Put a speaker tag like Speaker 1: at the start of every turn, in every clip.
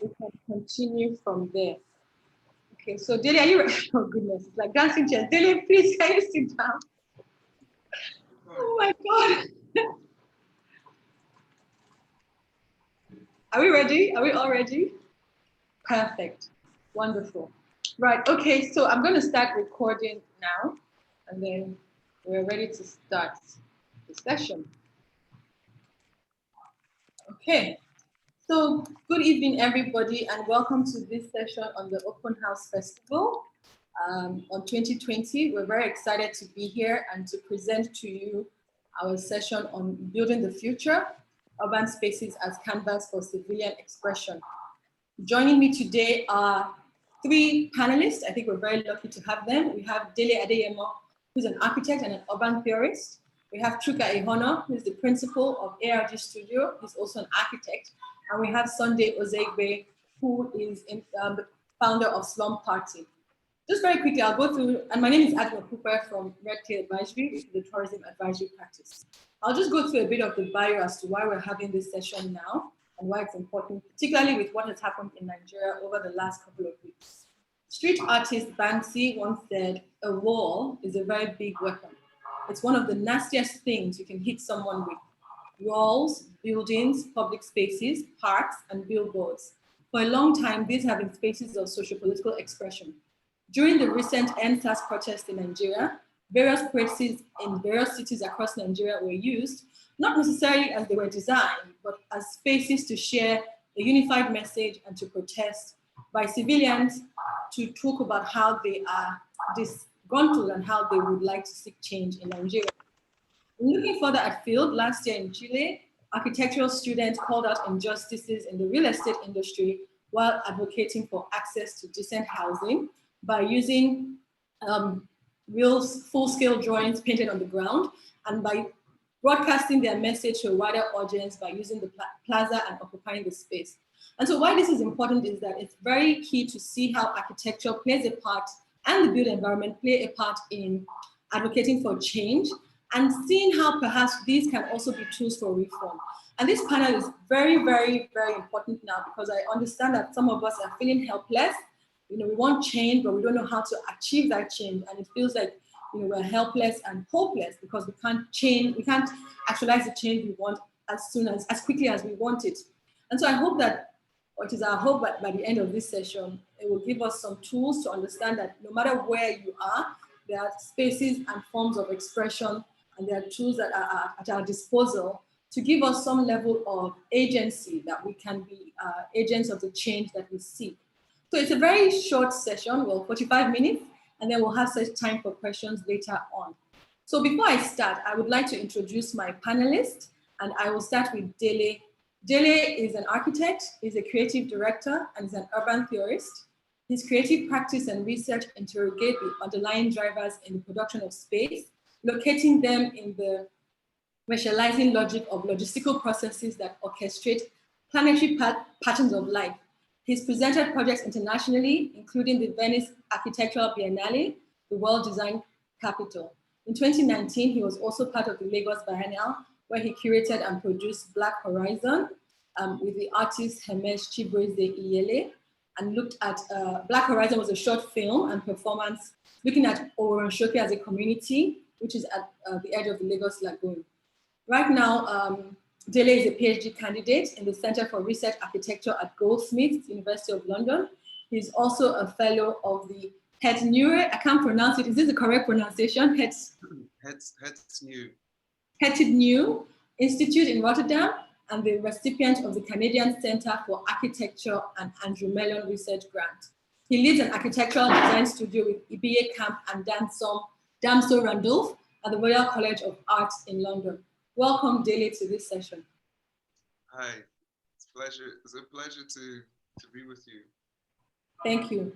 Speaker 1: we can continue from there. Okay, so Dele, are you ready? Oh goodness, it's like dancing chairs. Dele, please, can you sit down? Oh my God. Are we ready? Are we all ready? Perfect. Wonderful. Right, okay, so I'm going to start recording now, and then we're ready to start the session. Okay, so good evening, everybody, and welcome to this session on the Open House Festival on 2020. We're very excited to be here and to present to you our session on building the future, urban spaces as canvas for civilian expression. Joining me today are three panelists. I think we're very lucky to have them. We have Dele Adeyemo, who's an architect and an urban theorist. We have Chuka Ihono, who's the principal of ARG Studio. He's also an architect. And we have Sunday Ozegbe, who is the founder of Slum Party. Just very quickly, I'll go through, and my name is Adun Okupe from Red Clay Advisory, the tourism advisory practice. I'll just go through a bit of the bio as to why we're having this session now and why it's important, particularly with what has happened in Nigeria over the last couple of weeks. Street artist Banksy once said, a wall is a very big weapon. It's one of the nastiest things you can hit someone with. Walls, buildings, public spaces, parks, and billboards. For a long time, these have been spaces of socio-political expression. During the recent NSAS protests in Nigeria, various places in various cities across Nigeria were used, not necessarily as they were designed, but as spaces to share a unified message and to protest by civilians to talk about how they are disgruntled and how they would like to seek change in Nigeria. Looking further afield, last year in Chile, architectural students called out injustices in the real estate industry while advocating for access to decent housing by using real full-scale drawings painted on the ground and by broadcasting their message to a wider audience by using the plaza and occupying the space. And so why this is important is that it's very key to see how architecture plays a part and the built environment play a part in advocating for change and seeing how perhaps these can also be tools for reform. And this panel is very, very, very important now because I understand that some of us are feeling helpless. You know, we want change, but we don't know how to achieve that change. And it feels like, you know, we're helpless and hopeless because we can't change, we can't actualize the change we want as quickly as we want it. And so I hope that, or it is our hope that by the end of this session, it will give us some tools to understand that no matter where you are, there are spaces and forms of expression and there are tools that are at our disposal to give us some level of agency that we can be agents of the change that we seek. So it's a very short session, well, 45 minutes, and then we'll have such time for questions later on. So before I start, I would like to introduce my panelists, and I will start with Dele. Dele is an architect, he's a creative director, and he's an urban theorist. His creative practice and research interrogate the underlying drivers in the production of space, locating them in the racializing logic of logistical processes that orchestrate planetary patterns of life. He's presented projects internationally, including the Venice Architectural Biennale, the World Design Capital. In 2019, he was also part of the Lagos Biennial, where he curated and produced Black Horizon with the artist Hermes Chibreze Iyele, and looked at, Black Horizon was a short film and performance looking at Oronshoke as a community, which is at the edge of the Lagos Lagoon. Right now, Dele is a PhD candidate in the Center for Research Architecture at Goldsmiths, University of London. He's also a fellow of the Het-Nieuwe, I can't pronounce it, is this the correct pronunciation? Het-Nieuwe Institute in Rotterdam, and the recipient of the Canadian Center for Architecture and Andrew Mellon Research Grant. He leads an architectural design studio with Ibiye Camp and Damso Randolph at the Royal College of Arts in London. Welcome, Dele, to this session.
Speaker 2: Hi, it's a pleasure to be with you.
Speaker 1: Thank you.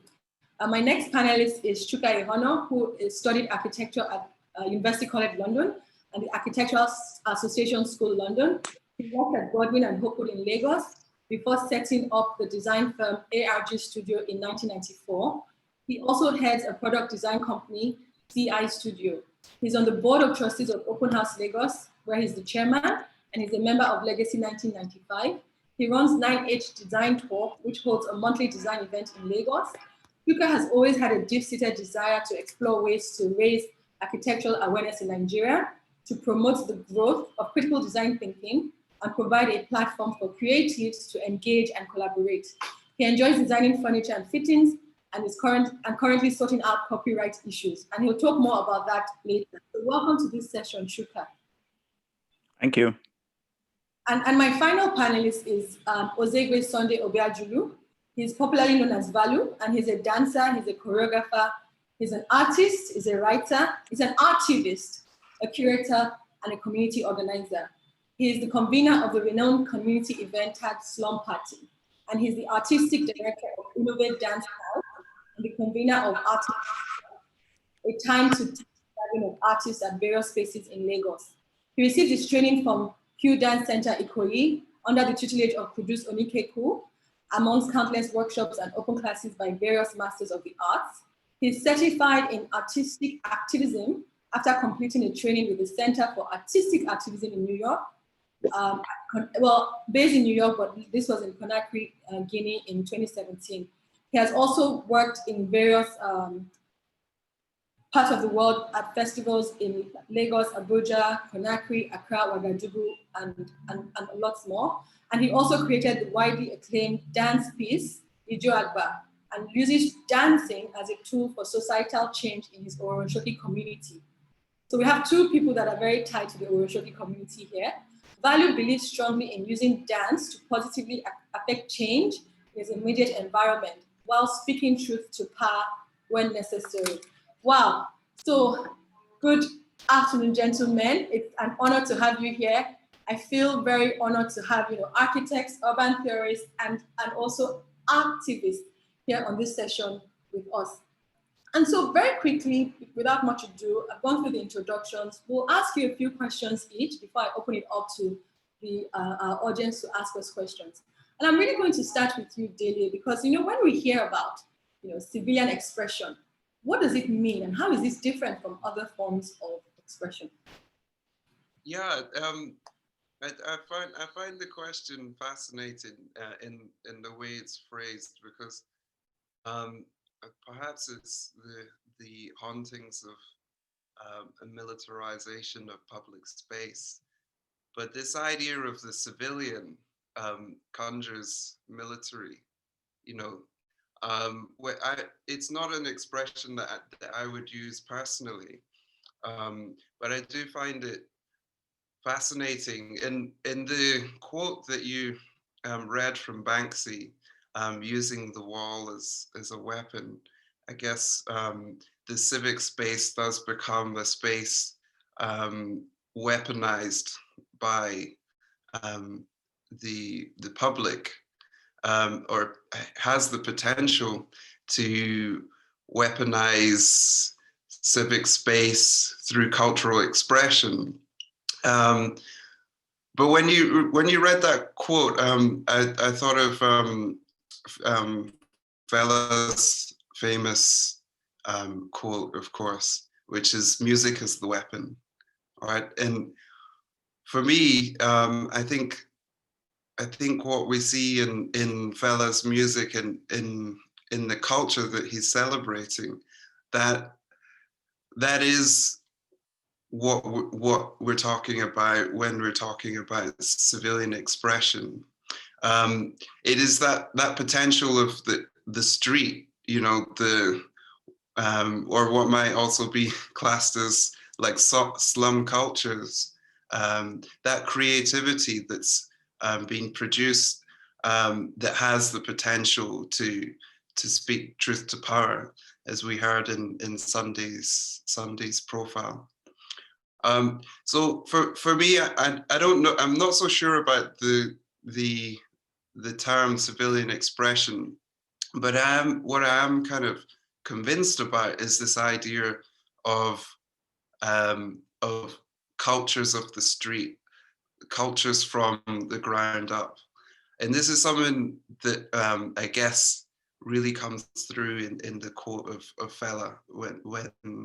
Speaker 1: My next panelist is Chuka Ihono, who studied architecture at University College London and the Architectural Association School London. He worked at Godwin and Hopewood in Lagos before setting up the design firm ARG Studio in 1994. He also heads a product design company, CI Studio. He's on the board of trustees of Open House Lagos, where he's the chairman, and he's a member of Legacy 1995. He runs 9H Design Talk, which holds a monthly design event in Lagos. Chuka has always had a deep-seated desire to explore ways to raise architectural awareness in Nigeria, to promote the growth of critical design thinking, and provide a platform for creatives to engage and collaborate. He enjoys designing furniture and fittings, and is currently sorting out copyright issues. And he'll talk more about that later. So welcome to this session, Chuka.
Speaker 3: Thank you.
Speaker 1: And my final panelist is Ozegbe Sunday Obiajulu. He's popularly known as Valu, and he's a dancer, he's a choreographer, he's an artist, he's a writer, he's an activist, a curator, and a community organizer. He is the convener of the renowned community event tagged Slum Party, and he's the artistic director of Innovate Dance House and the convener of Artists, a time to gathering of artists at various spaces in Lagos. He received his training from Q Dance Center Ikoyi under the tutelage of Kudus Onikeku, amongst countless workshops and open classes by various masters of the arts. He's certified in artistic activism after completing a training with the Center for Artistic Activism in New York. Well, based in New York, but this was in Conakry, Guinea in 2017. He has also worked in various parts of the world at festivals in Lagos, Abuja, Conakry, Accra, Ouagadougou, and lots more. And he also created the widely acclaimed dance piece, Ijo Agba, and uses dancing as a tool for societal change in his Oronshoki community. So we have two people that are very tied to the Oronshoki community here. Valu believes strongly in using dance to positively affect change in his immediate environment while speaking truth to power when necessary. Wow. So good afternoon, gentlemen. It's an honor to have you here. I feel very honored to have architects, urban theorists, and also activists here on this session with us. And so very quickly, without much ado, I've gone through the introductions. We'll ask you a few questions each before I open it up to our audience to ask us questions. And I'm really going to start with you, Delia, because when we hear about civilian expression, what does it mean, and how is this different from other forms of expression?
Speaker 2: Yeah, I find the question fascinating in the way it's phrased, because perhaps it's the hauntings of a militarization of public space, but this idea of the civilian conjures military. It's not an expression that I would use personally, but I do find it fascinating. In the quote that you read from Banksy, using the wall as a weapon, I guess the civic space does become a space weaponized by the public, or has the potential to weaponize civic space through cultural expression. But when you read that quote, I thought of Fella's famous quote, of course, which is "Music is the weapon." All right, and for me, I think what we see in Fella's music and in the culture that he's celebrating, that is what we're talking about when we're talking about civilian expression. It is that potential of the street, or what might also be classed as like slum cultures, that creativity that's being produced, that has the potential to speak truth to power, as we heard in Sunday's profile. So for me, I don't know. I'm not so sure about the term civilian expression, but what I am kind of convinced about is this idea of cultures of the street, cultures from the ground up, and this is something that I guess really comes through in the quote of Fella when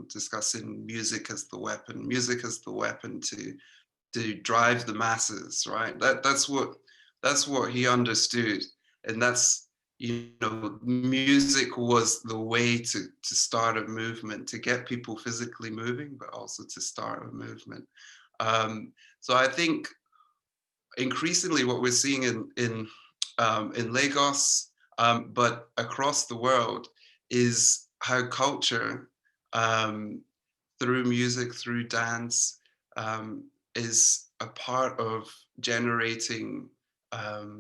Speaker 2: discussing music as the weapon to drive the masses, right? That's what That's what he understood. And that's, music was the way to start a movement, to get people physically moving, but also to start a movement. So I think increasingly what we're seeing in Lagos, but across the world, is how culture, through music, through dance, is a part of generating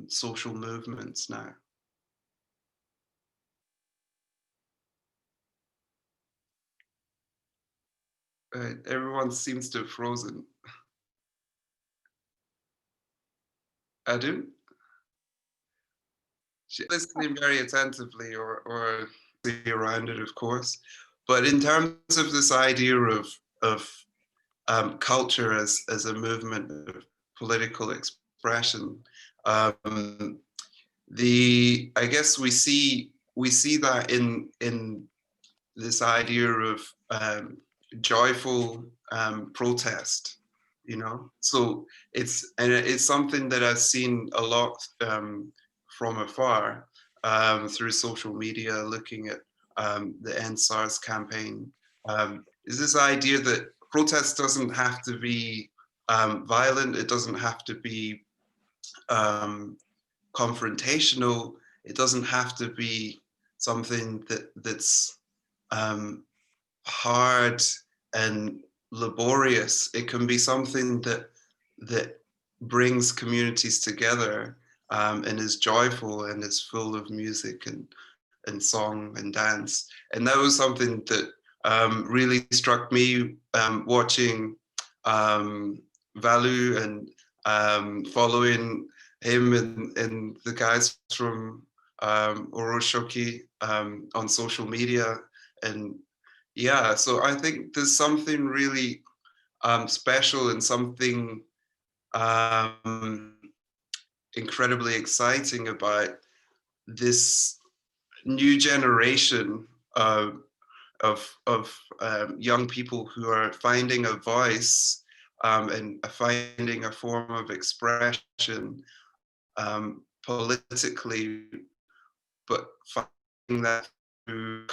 Speaker 2: social movements now. Everyone seems to have frozen. Adun? She's listening very attentively or around it, of course. But in terms of this idea of culture as a movement of political expression, I guess we see that in this idea of joyful protest, So it's something that I've seen a lot from afar through social media, looking at the End SARS campaign. Is this idea that protest doesn't have to be violent, it doesn't have to be confrontational, it doesn't have to be something that's hard and laborious. It can be something that brings communities together and is joyful and is full of music and song and dance. And that was something that really struck me watching Valu and following him and the guys from Oroshoki on social media. And yeah, so I think there's something really special and something incredibly exciting about this new generation of young people who are finding a voice and finding a form of expression politically, but finding that through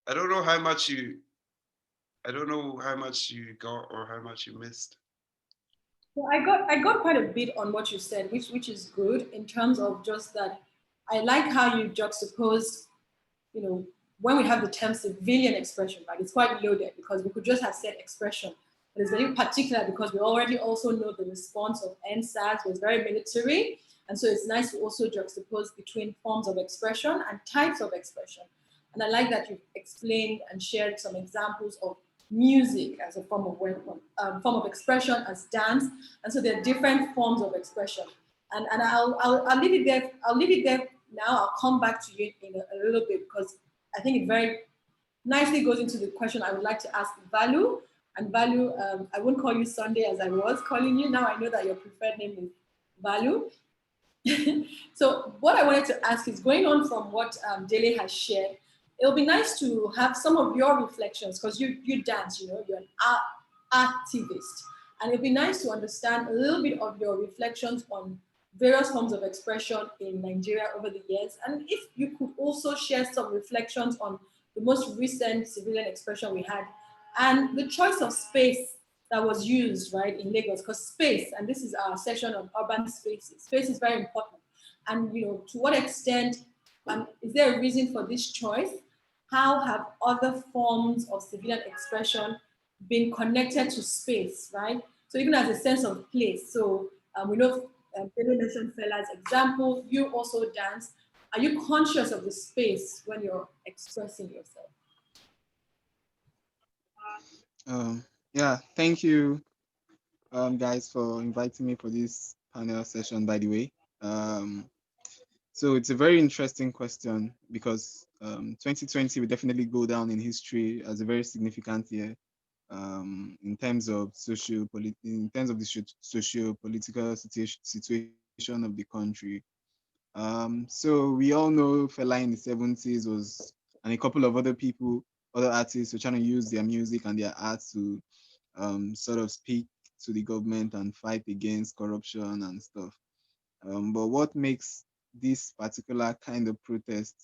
Speaker 2: I don't know how much you got or how much you missed.
Speaker 1: Well, I got quite a bit on what you said, which is good in terms of just that. I like how you juxtaposed, when we have the term civilian expression, right? It's quite loaded because we could just have said expression, but it's very particular because we already also know the response of NSAS was very military, and so it's nice to also juxtapose between forms of expression and types of expression. And I like that you've explained and shared some examples of music as a form of weapon, form of expression as dance, and so there are different forms of expression. And I'll leave it there. I'll leave it there now. I'll come back to you in a little bit because I think it very nicely goes into the question I would like to ask Valu. And Valu, I won't call you Sunday as I was calling you. Now I know that your preferred name is Valu. So what I wanted to ask is going on from what Dele has shared, it'll be nice to have some of your reflections because you dance, you're an activist. And it'll be nice to understand a little bit of your reflections on various forms of expression in Nigeria over the years. And if you could also share some reflections on the most recent civilian expression we had and the choice of space that was used, right, in Lagos, because space, and this is our session on urban spaces, space is very important. And, to what extent is there a reason for this choice? How have other forms of civilian expression been connected to space, right? So even as a sense of place. So we know Pedro mentioned Fela's example, you also dance. Are you conscious of the space when you're expressing yourself?
Speaker 4: Yeah, thank you, guys, for inviting me for this panel session, by the way. So it's a very interesting question because 2020 will definitely go down in history as a very significant year in terms of the socio-political situation of the country. So we all know Fela in the 70s and a couple of other people other artists were trying to use their music and their art to sort of speak to the government and fight against corruption and stuff. But what makes this particular kind of protest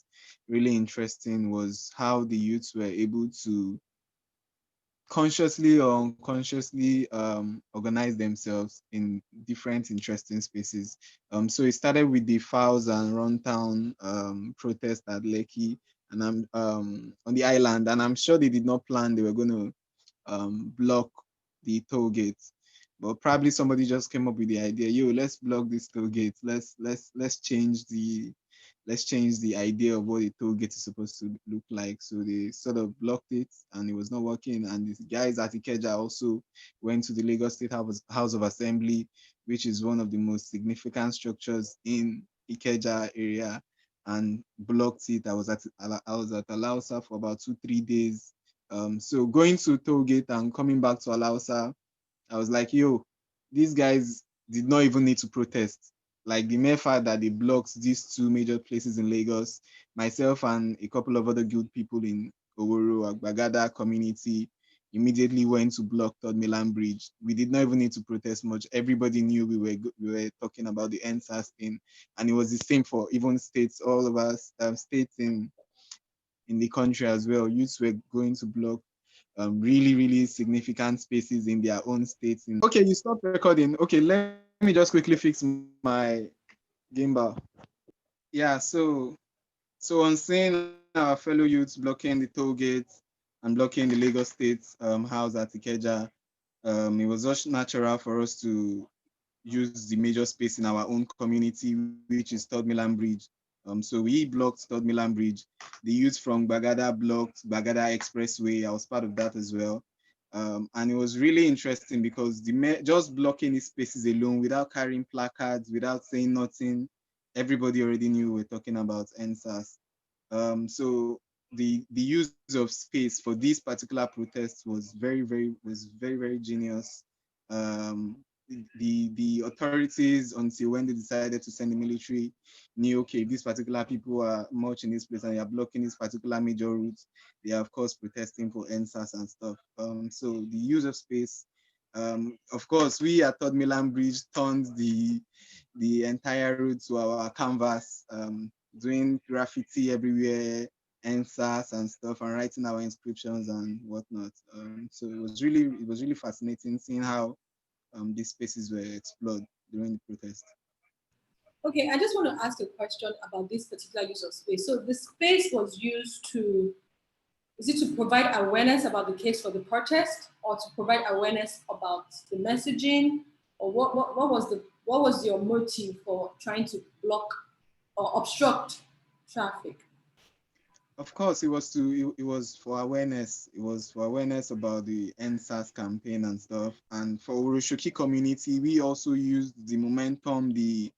Speaker 4: really interesting was how the youths were able to consciously or unconsciously organize themselves in different interesting spaces. So it started with the Fouls and Runtown protest at Lekki and I'm on the island, and I'm sure they did not plan they were going to block the toll gates. But probably somebody just came up with the idea, yo, let's block this toll gate. Let's change the idea of what a toll gate is supposed to look like. So they sort of blocked it and it was not working. And the guys at Ikeja also went to the Lagos State House of Assembly, which is one of the most significant structures in Ikeja area, and blocked it. I was at Alausa for about 2-3 days. So going to Tollgate and coming back to Alausa, I was like, yo, these guys did not even need to protest. Like the mere fact that they blocked these two major places in Lagos, myself and a couple of other good people in Oworo, Agbagada community immediately went to block Third Milan Bridge. We did not even need to protest much. Everybody knew we were talking about the NSAS thing, and it was the same for even states, all of us, states in the country as well. Youths were going to block really, really significant spaces in their own states. Okay, you stopped recording. Okay, let me just quickly fix my gimbal. Yeah, so on seeing our fellow youths blocking the toll gates and blocking the Lagos State house at Ikeja, it was just natural for us to use the major space in our own community, which is Third Milan Bridge. So we blocked Third Milan Bridge. The youth from Bagada blocked Bagada Expressway. I was part of that as well. And it was really interesting because just blocking these spaces alone without carrying placards, without saying nothing, everybody already knew we were talking about NSAS. So the use of space for this particular protest was very genius. Um, the authorities, until when they decided to send the military, knew, okay, these particular people are much in this place and they are blocking this particular major route. They are of course protesting for NSAS and stuff. So the use of space, of course, we at Third Milan Bridge turned the entire route to our canvas, doing graffiti everywhere, NSAS and stuff, and writing our inscriptions and whatnot. So it was really fascinating seeing how these spaces were explored during the protest.
Speaker 1: Okay, I just want to ask a question about this particular use of space. So the space was used to, is it to provide awareness about the case for the protest, or to provide awareness about the messaging, or what was your motive for trying to block or obstruct traffic?
Speaker 4: Of course, it was for awareness. It was for awareness about the NSAS campaign and stuff. And for Oroshoki community, we also used the momentum the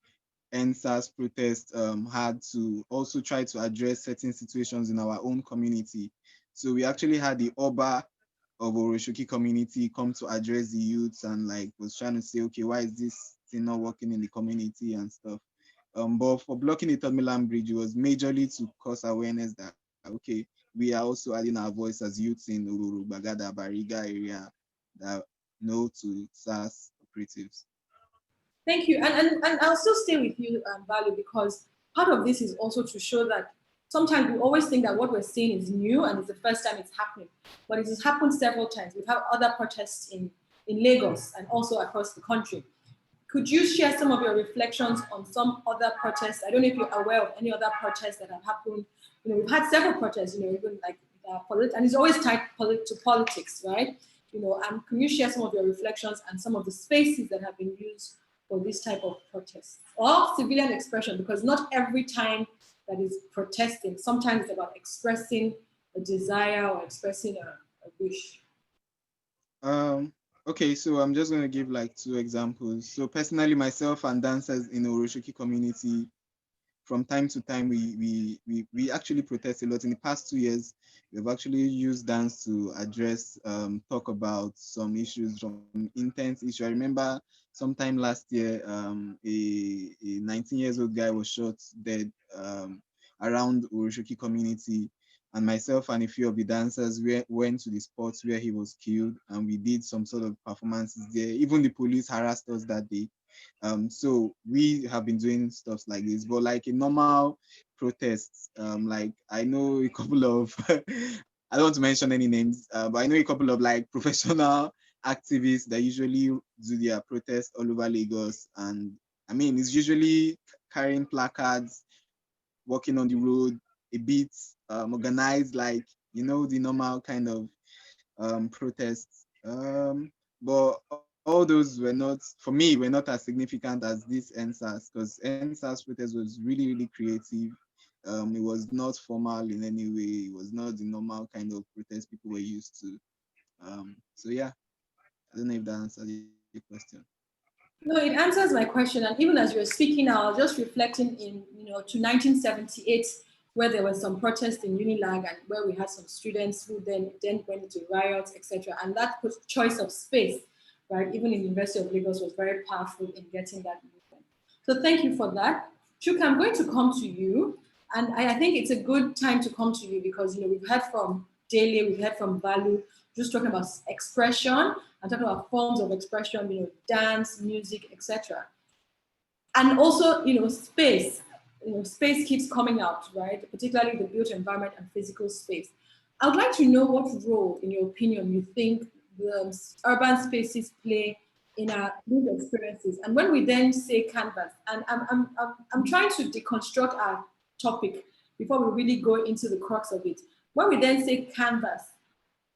Speaker 4: NSAS protest had to also try to address certain situations in our own community. So we actually had the Oba of Oroshoki community come to address the youths and like was trying to say, okay, why is this thing not working in the community and stuff. But for blocking the Third Milan Bridge, it was majorly to cause awareness that, okay, we are also adding our voice as youths in Ururu, Bagada, Bariga area that no to SAS operatives.
Speaker 1: Thank you. And I'll still stay with you, Balu, because part of this is also to show that sometimes we always think that what we're seeing is new and it's the first time it's happening. But it has happened several times. We've had other protests in Lagos and also across the country. Could you share some of your reflections on some other protests? I don't know if you're aware of any other protests that have happened. You know, we've had several protests, you know, even like and it's always tied to politics, right? You know, and can you share some of your reflections and some of the spaces that have been used for this type of protest or civilian expression? Because not every time that is protesting, sometimes it's about expressing a desire or expressing a wish.
Speaker 4: Okay, so I'm just going to give like 2 examples. So personally, myself and dancers in the Oroshoki community, from time to time, we actually protest a lot. In the past 2 years, we've actually used dance to address, talk about some issues, from intense issue. I remember sometime last year, a 19 years old guy was shot dead around Oroshoki community. and myself and a few of the dancers went to the spot where he was killed, and we did some sort of performances there. Even the police harassed us that day. So we have been doing stuff like this, but like a normal protest, like I know a couple of, I don't want to mention any names, but I know a couple of like professional activists that usually do their protests all over Lagos. And I mean, it's usually carrying placards, walking on the road, a bit organized, like, you know, the normal kind of protests. But all those were not, for me, were not as significant as this NSAS, because NSAS protest was really, really creative. It was not formal in any way. It was not the normal kind of protest people were used to. So yeah, I don't know if that answers your question.
Speaker 1: No, it answers my question. And even as you were speaking, I was just reflecting to 1978, where there was some protest in Unilag and where we had some students who then went into riots, etc. And that choice of space, right, even in the University of Lagos, was very powerful in getting that movement. So thank you for that. Chuka, I'm going to come to you. And I think it's a good time to come to you because, we've heard from Dele, we've heard from Balu, just talking about expression and talking about forms of expression, dance, music, etc. And also, space. Space keeps coming out, right? Particularly the built environment and physical space. I would like to know what role, in your opinion, you think the urban spaces play in our lived experiences. And when we then say canvas, and I'm trying to deconstruct our topic before we really go into the crux of it. When we then say canvas,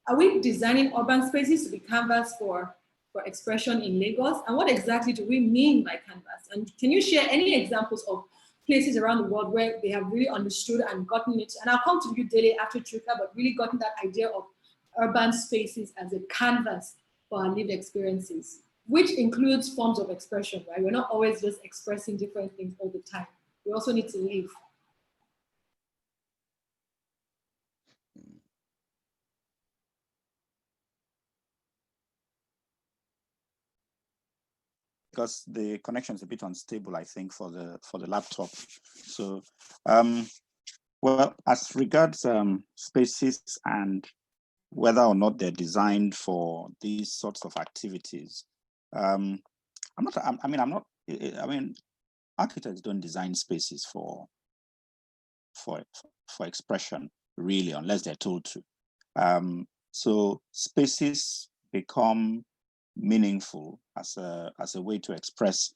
Speaker 1: are we designing urban spaces to be canvas for expression in Lagos? And what exactly do we mean by canvas? And can you share any examples of places around the world where they have really understood and gotten it? And I'll come to you, Dele, after Chuka, but really gotten that idea of urban spaces as a canvas for our lived experiences, which includes forms of expression, right? We're not always just expressing different things all the time. We also need to live.
Speaker 3: Because the connection is a bit unstable, I think, for the laptop. So, well, as regards spaces and whether or not they're designed for these sorts of activities, architects don't design spaces for expression, really, unless they're told to. So spaces become meaningful as a way to express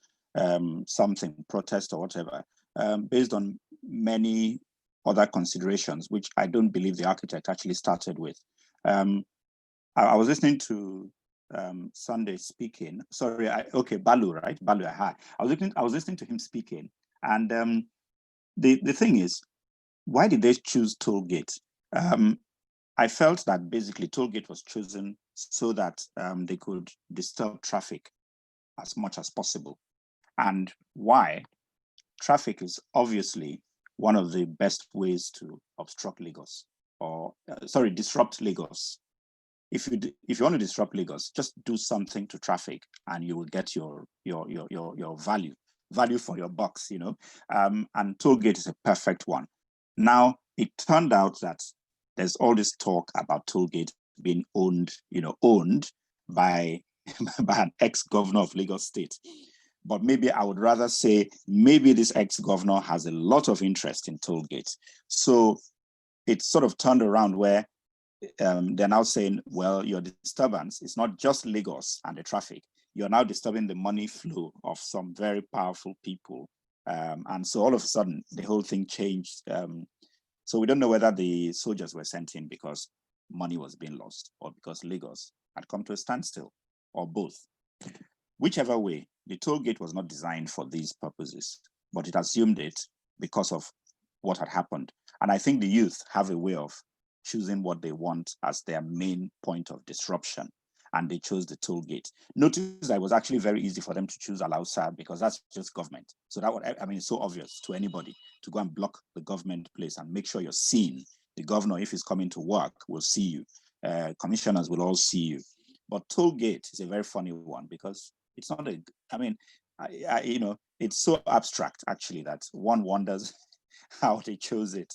Speaker 3: something, protest or whatever, based on many other considerations, which I don't believe the architect actually started with. I was listening to Sunday speaking. Sorry, Balu, right? Balu, hi. I was listening to him speaking, and the thing is, why did they choose toll gate? I felt that basically tollgate was chosen so that they could disturb traffic as much as possible. And why? Traffic is obviously one of the best ways to obstruct Lagos, or disrupt Lagos. If you want to disrupt Lagos, just do something to traffic, and you will get your value for your bucks. And tollgate is a perfect one. Now it turned out that there's all this talk about tollgate being owned by an ex-governor of Lagos State. But maybe I would rather say maybe this ex-governor has a lot of interest in tollgate. So it's sort of turned around where they're now saying, well, your disturbance is not just Lagos and the traffic. You're now disturbing the money flow of some very powerful people. And so all of a sudden, the whole thing changed. So we don't know whether the soldiers were sent in because money was being lost or because Lagos had come to a standstill, or both. Whichever way, the toll gate was not designed for these purposes, but it assumed it because of what had happened. And I think the youth have a way of choosing what they want as their main point of disruption. And they chose the toll gate. Notice that it was actually very easy for them to choose Alausa because that's just government. So it's so obvious to anybody to go and block the government place and make sure you're seen. The governor, if he's coming to work, will see you. Commissioners will all see you. But toll gate is a very funny one because it's not it's so abstract actually that one wonders how they chose it.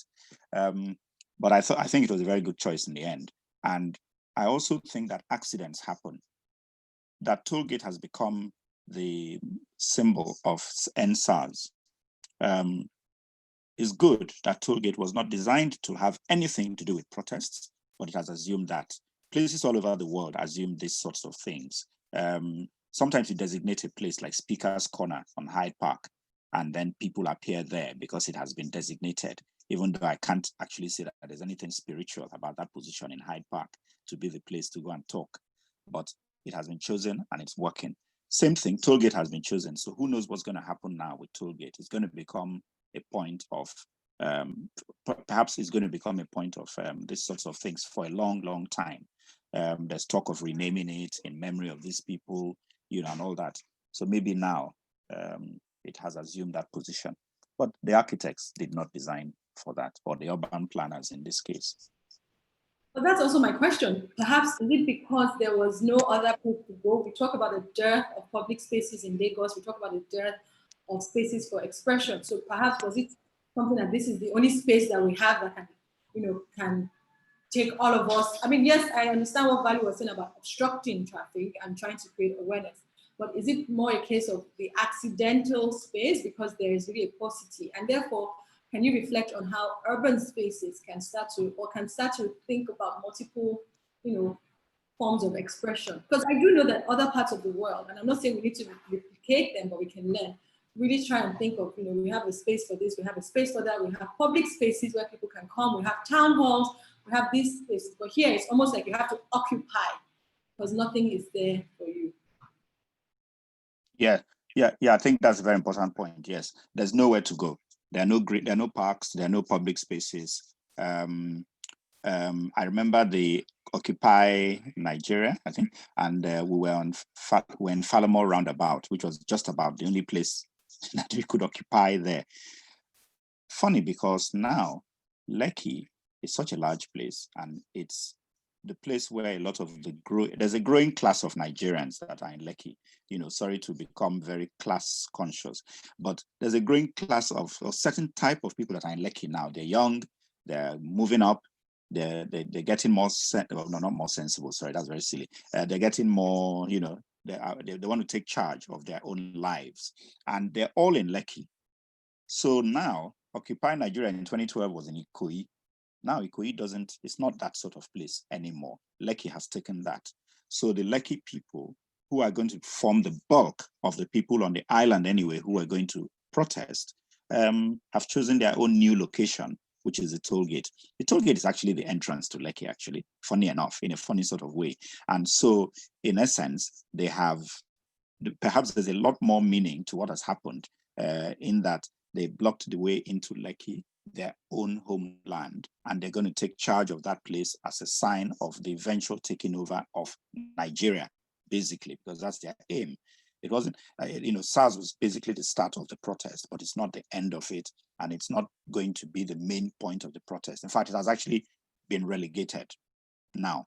Speaker 3: But I think it was a very good choice in the end. And I also think that accidents happen. That toll gate has become the symbol of NSAS. It's good that toll gate was not designed to have anything to do with protests, but it has assumed that. Places all over the world assume these sorts of things. Sometimes you designate a place like Speaker's Corner on Hyde Park, and then people appear there because it has been designated, even though I can't actually say that there's anything spiritual about that position in Hyde Park to be the place to go and talk. But it has been chosen and it's working. Same thing, tollgate has been chosen. So who knows what's going to happen now with tollgate? It's going to become a point of, perhaps it's going to become a point of these sorts of things for a long, long time. There's talk of renaming it in memory of these people, and all that. So maybe now it has assumed that position. But the architects did not design for that, or the urban planners in this case.
Speaker 1: But that's also my question. Perhaps is it because there was no other place to go? We talk about the dearth of public spaces in Lagos. We talk about the dearth of spaces for expression. So perhaps was it something that this is the only space that we have that can take all of us? I mean, yes, I understand what Vali was saying about obstructing traffic and trying to create awareness. But is it more a case of the accidental space because there is really a paucity, and therefore, can you reflect on how urban spaces can start to think about multiple, forms of expression? Because I do know that other parts of the world, and I'm not saying we need to replicate them, but we can learn. Really try and think of, we have a space for this, we have a space for that, we have public spaces where people can come, we have town halls, we have these spaces. But here it's almost like you have to occupy because nothing is there for you.
Speaker 3: Yeah. I think that's a very important point. Yes, there's nowhere to go. There are no parks. There are no public spaces. I remember the Occupy Nigeria, I think, and we were in Falamo roundabout, which was just about the only place that we could occupy there. Funny because now Lekki is such a large place, and it's the place where a lot of there's a growing class of Nigerians that are in Lekki. Sorry to become very class conscious, but there's a growing class of a certain type of people that are in Lekki now. They're young, they're moving up, they're getting more, not more sensible, sorry, that's very silly. They're getting more, they want to take charge of their own lives, and they're all in Lekki. So now, Occupy Nigeria in 2012 was in Ikoyi. Now Ikoyi it's not that sort of place anymore. Lekki has taken that. So the Lekki people, who are going to form the bulk of the people on the island anyway, who are going to protest, have chosen their own new location, which is the toll gate. The toll gate is actually the entrance to Lekki, actually, funny enough, in a funny sort of way. And so in essence, they have, perhaps there's a lot more meaning to what has happened in that they blocked the way into Lekki, their own homeland, and they're going to take charge of that place as a sign of the eventual taking over of Nigeria, basically, because that's their aim. It wasn't, SARS was basically the start of the protest, but it's not the end of it, and it's not going to be the main point of the protest. In fact, it has actually been relegated now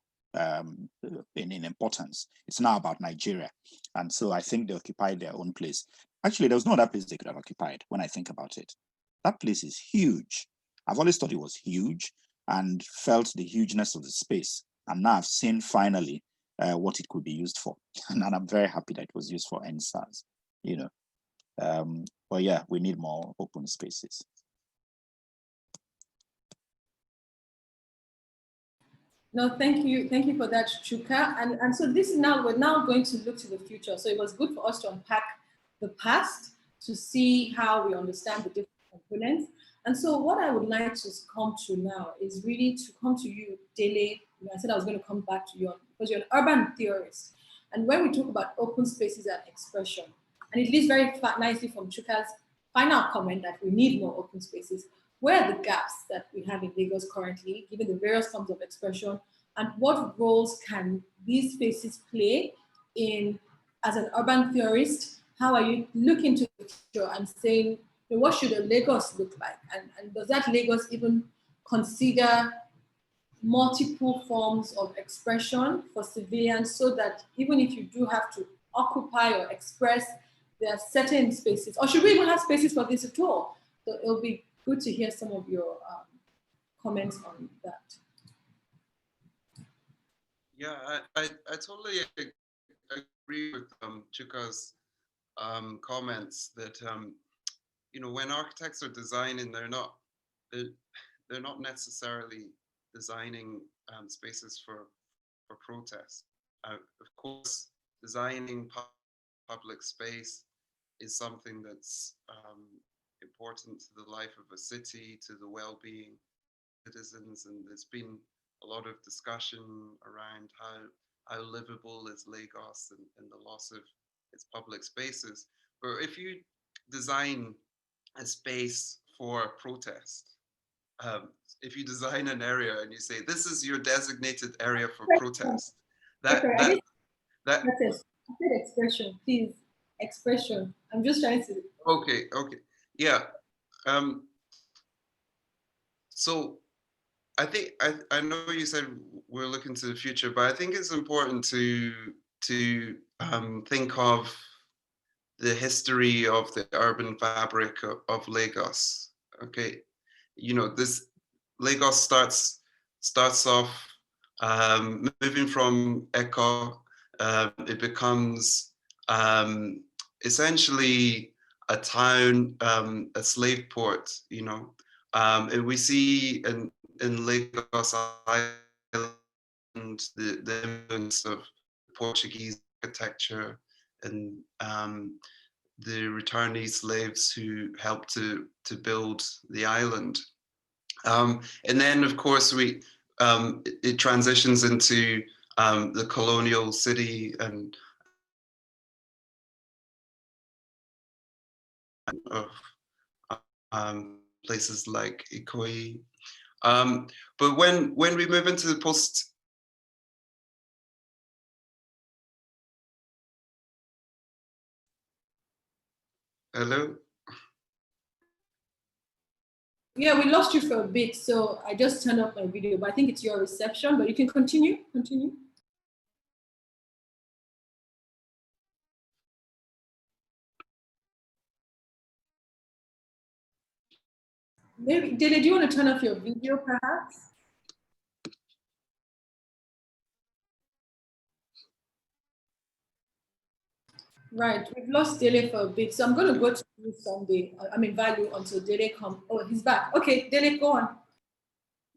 Speaker 3: in importance. It's now about Nigeria, and so I think they occupied their own place. Actually, there was no other place they could have occupied when I think about it. That place is huge. I've always thought it was huge and felt the hugeness of the space. And now I've seen finally what it could be used for. And I'm very happy that it was used for NSAS, But yeah, we need more open spaces.
Speaker 1: No, thank you. Thank you for that, Chuka. And so this is now, we're now going to look to the future. So it was good for us to unpack the past to see how we understand the different components. And so what I would like to come to now is really to come to you, Dele. I said I was going to come back to you because you're an urban theorist. And when we talk about open spaces and expression, and it leads very nicely from Chuka's final comment that we need more open spaces, where are the gaps that we have in Lagos currently, given the various forms of expression, and what roles can these spaces play in, as an urban theorist, how are you looking to the future and saying, what should a Lagos look like? And does that Lagos even consider multiple forms of expression for civilians so that even if you do have to occupy or express, there are certain spaces, or should we even have spaces for this at all? So it'll be good to hear some of your comment on that.
Speaker 2: Yeah, I totally agree with Chuka's comments that when architects are designing, they're not necessarily designing spaces for protest. Of course, designing public space is something that's important to the life of a city, to the well-being of citizens, and there's been a lot of discussion around how livable is Lagos and the loss of its public spaces. But if you design a space for protest, if you design an area and you say this is your designated area for protest, that
Speaker 1: I said expression, please. Expression. I'm just trying to.
Speaker 2: Okay. Yeah. So I think I know you said we're looking to the future, but I think it's important to think of the history of the urban fabric of Lagos. Okay, this Lagos starts off moving from Eko. It becomes essentially a town, a slave port. And we see in Lagos Island the influence of Portuguese architecture and the returnee slaves who helped to build the island. And then, of course, it transitions into the colonial city and of places like Ikoyi. But when we move into the post, hello?
Speaker 1: Yeah, we lost you for a bit, so I just turned off my video, but I think it's your reception, but you can continue. Maybe, Dele, do you want to turn off your video perhaps? Right, we've lost Dele for a bit, so I'm going to go to you Sunday. Value until Dele comes. Oh, he's back. Okay, Dele, go on.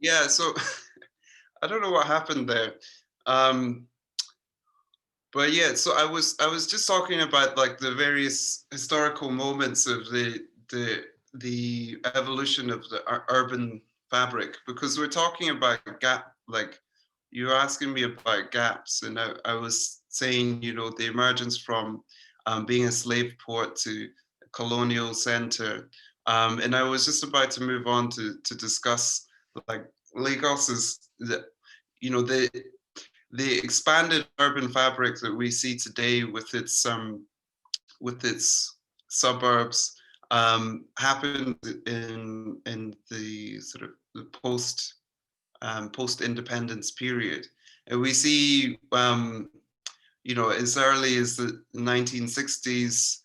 Speaker 2: Yeah, so I don't know what happened there. But yeah, so I was just talking about like the various historical moments of the evolution of the urban fabric, because we're talking about gap, like you're asking me about gaps, and I was saying, the emergence from being a slave port to a colonial center. And I was just about to move on to discuss like Lagos is the expanded urban fabric that we see today with its suburbs happened in the sort of the post-independence period, and we see as early as the 1960s,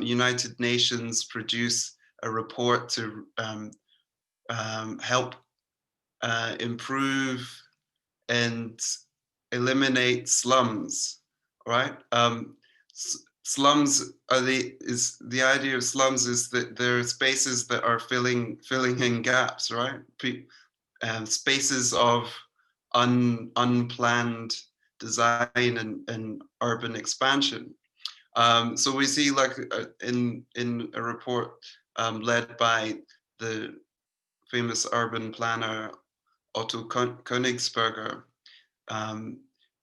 Speaker 2: United Nations produce a report to help improve and eliminate slums, right? Slums are the idea of slums is that there are spaces that are filling in gaps, right? Spaces of unplanned design and urban expansion. So we see like in a report led by the famous urban planner Otto Königsberger,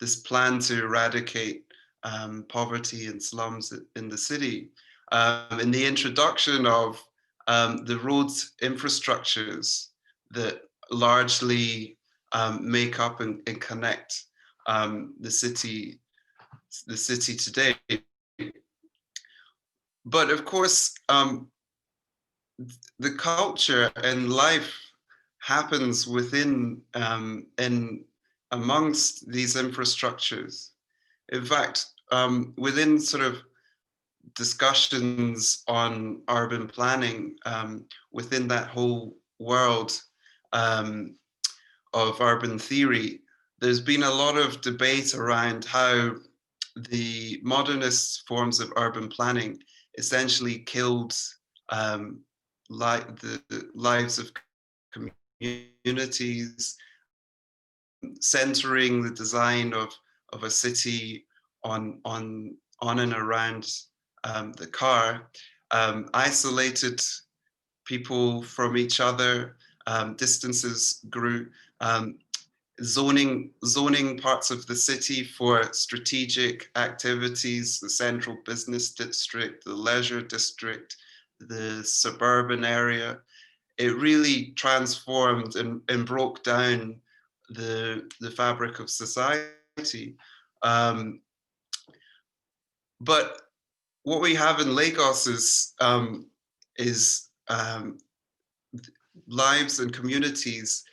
Speaker 2: this plan to eradicate poverty and slums in the city. In the introduction of the roads infrastructures that largely make up and connect the city today. But of course, the culture and life happens within and amongst these infrastructures. In fact, within sort of discussions on urban planning within that whole world, urban theory, there's been a lot of debate around how the modernist forms of urban planning essentially killed the lives of communities, centering the design of a city on and around the car, isolated people from each other, distances grew, zoning parts of the city for strategic activities, the central business district, the leisure district, the suburban area. It really transformed and broke down the fabric of society. But what we have in Lagos is lives and communities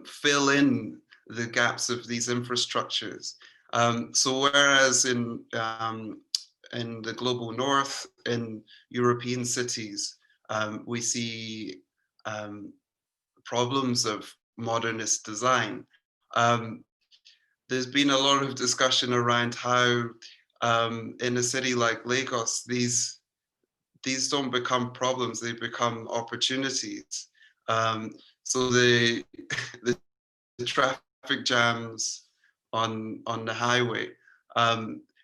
Speaker 2: fill in the gaps of these infrastructures. So whereas in the global north, in European cities, we see problems of modernist design. There's been a lot of discussion around how in a city like Lagos, these don't become problems, they become opportunities. So the traffic jams on the highway,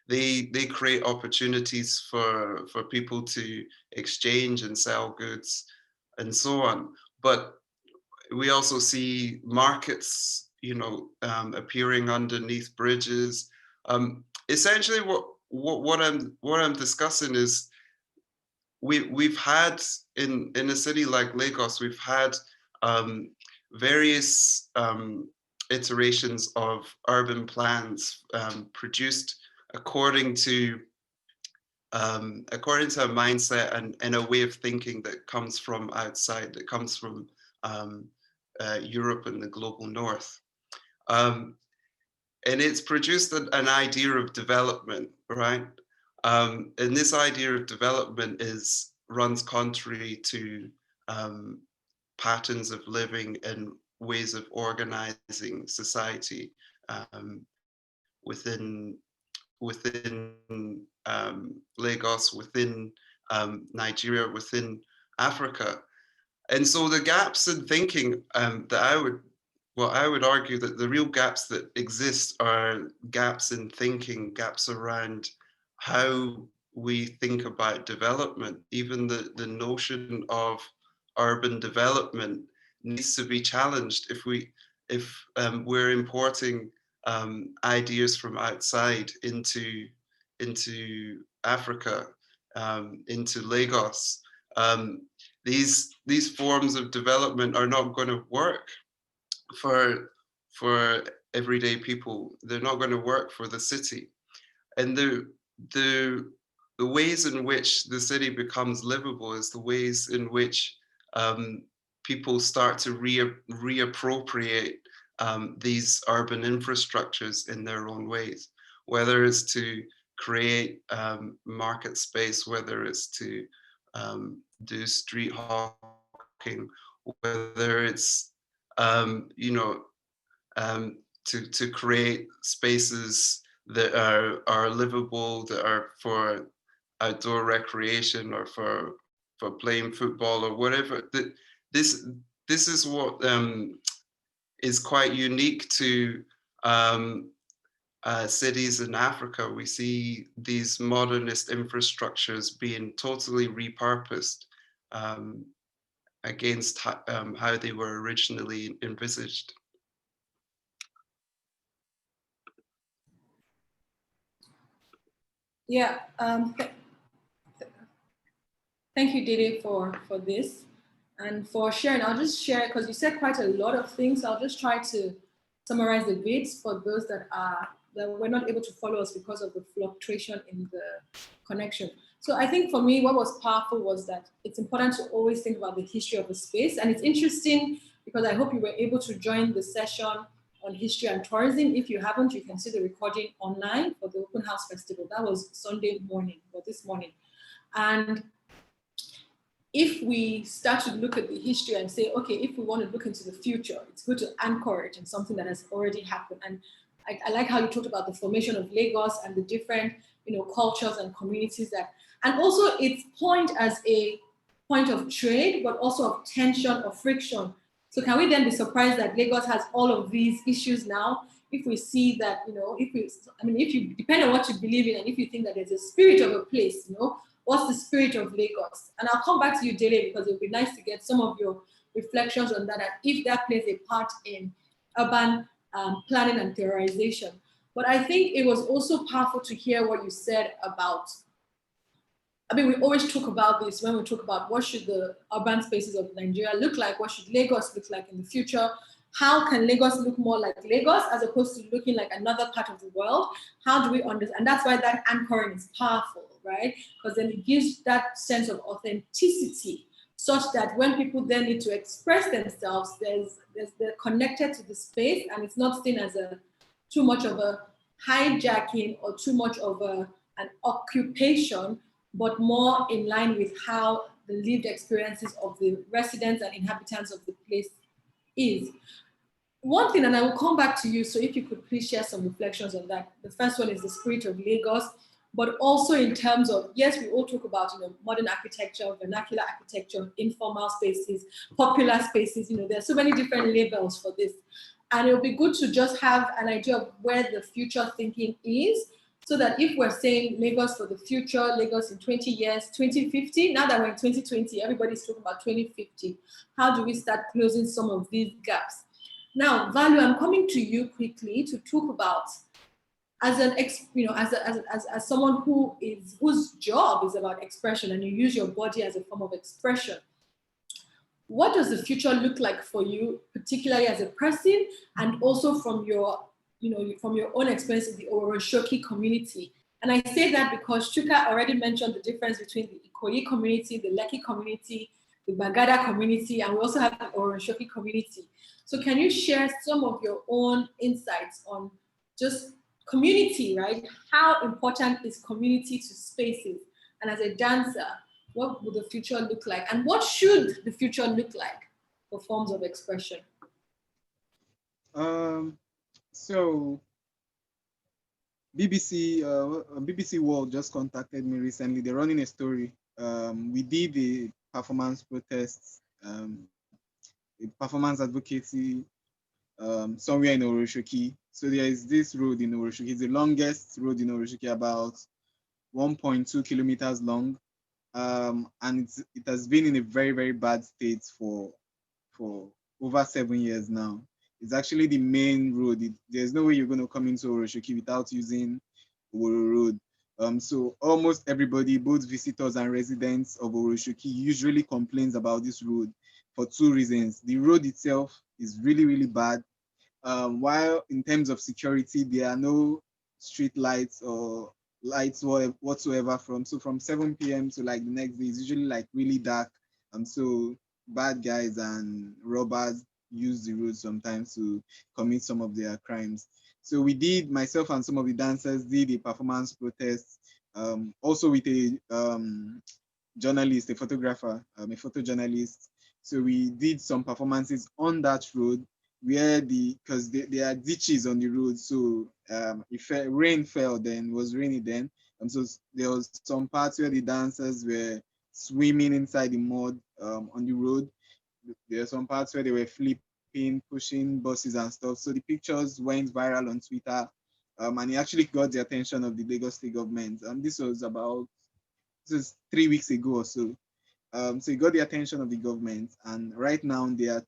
Speaker 2: they create opportunities for people to exchange and sell goods and so on. But we also see markets, appearing underneath bridges. Essentially, what I'm discussing is we've had in a city like Lagos, we've had various iterations of urban plans produced according to a mindset and a way of thinking that comes from outside, that comes from Europe and the global north. And it's produced an idea of development, right? And this idea of development runs contrary to patterns of living and ways of organizing society within Lagos, within Nigeria, within Africa. And so the gaps in thinking that I would argue that the real gaps that exist are gaps in thinking, gaps around how we think about development. Even the notion of urban development needs to be challenged if we're importing ideas from outside into Africa, into Lagos. These forms of development are not going to work for everyday people. They're not going to work for the city. And the ways in which the city becomes livable is the ways in which people start to reappropriate these urban infrastructures in their own ways, whether it's to create market space, whether it's to do street hawking, whether it's to create spaces that are livable, that are for outdoor recreation or for playing football or whatever. This is what is quite unique to cities in Africa. We see these modernist infrastructures being totally repurposed against how they were originally envisaged.
Speaker 1: Yeah, thank you, Dede, for this and for sharing. I'll just share, because you said quite a lot of things. I'll just try to summarize the bits for those that were not able to follow us because of the fluctuation in the connection. So I think for me, what was powerful was that it's important to always think about the history of a space. And it's interesting because I hope you were able to join the session on history and tourism. If you haven't, you can see the recording online for the Open House Festival. That was Sunday morning, or this morning. And if we start to look at the history and say, okay, if we want to look into the future, it's good to anchor it in something that has already happened. And I like how you talked about the formation of Lagos and the different, cultures and communities that, and also its point as a point of trade, but also of tension or friction. So can we then be surprised that Lagos has all of these issues now? If we see that, if you depend on what you believe in, and if you think that there's a spirit of a place, what's the spirit of Lagos? And I'll come back to you, Dele, because it would be nice to get some of your reflections on that, and if that plays a part in urban planning and theorization. But I think it was also powerful to hear what you said about, we always talk about this when we talk about what should the urban spaces of Nigeria look like, what should Lagos look like in the future, how can Lagos look more like Lagos as opposed to looking like another part of the world? How do we understand? And that's why that anchoring is powerful, right? Because then it gives that sense of authenticity, such that when people then need to express themselves, they're connected to the space, and it's not seen as too much of a hijacking or too much of an occupation, but more in line with how the lived experiences of the residents and inhabitants of the place is. One thing, and I will come back to you, so if you could please share some reflections on that. The first one is the spirit of Lagos, but also in terms of, yes, we all talk about modern architecture, vernacular architecture, informal spaces, popular spaces. There are so many different labels for this. And it would be good to just have an idea of where the future thinking is, so that if we're saying Lagos for the future, Lagos in 20 years, 2050, now that we're in 2020, everybody's talking about 2050. How do we start closing some of these gaps? Now, Value, I'm coming to you quickly to talk about, as someone whose job is about expression, and you use your body as a form of expression. What does the future look like for you, particularly as a person, and also from your own experience in the Oroshoki community? And I say that because Chuka already mentioned the difference between the Ikoyi community, the Lekki community, the Bagada community, and we also have the Oroshoki community. So can you share some of your own insights on just community, right? How important is community to spaces? And as a dancer, what would the future look like? And what should the future look like for forms of expression?
Speaker 4: So BBC World just contacted me recently. They're running a story. We did the performance protests, the performance advocacy somewhere in Oroshoki. So there is this road in Oroshoki. It's the longest road in Oroshoki, about 1.2 kilometers long. And it has been in a very, very bad state for over 7 years now. It's actually the main road. There's no way you're going to come into Oroshoki without using Oworo Road. So almost everybody, both visitors and residents of Oroshoki, usually complains about this road for two reasons. The road itself is really, really bad. While in terms of security, there are no street lights or lights whatsoever from 7 p.m. to like the next day is usually like really dark. So bad guys and robbers use the road sometimes to commit some of their crimes. So myself and some of the dancers did a performance protest, also with a journalist, a photographer, a photojournalist. So we did some performances on that road where because there are ditches on the road. So if rain fell, then it was rainy then. And so there was some parts where the dancers were swimming inside the mud on the road. There are some parts where they were flipping, pushing buses and stuff. So the pictures went viral on Twitter, and it actually got the attention of the Lagos State government. This was 3 weeks ago or so. So it got the attention of the government, and right now they are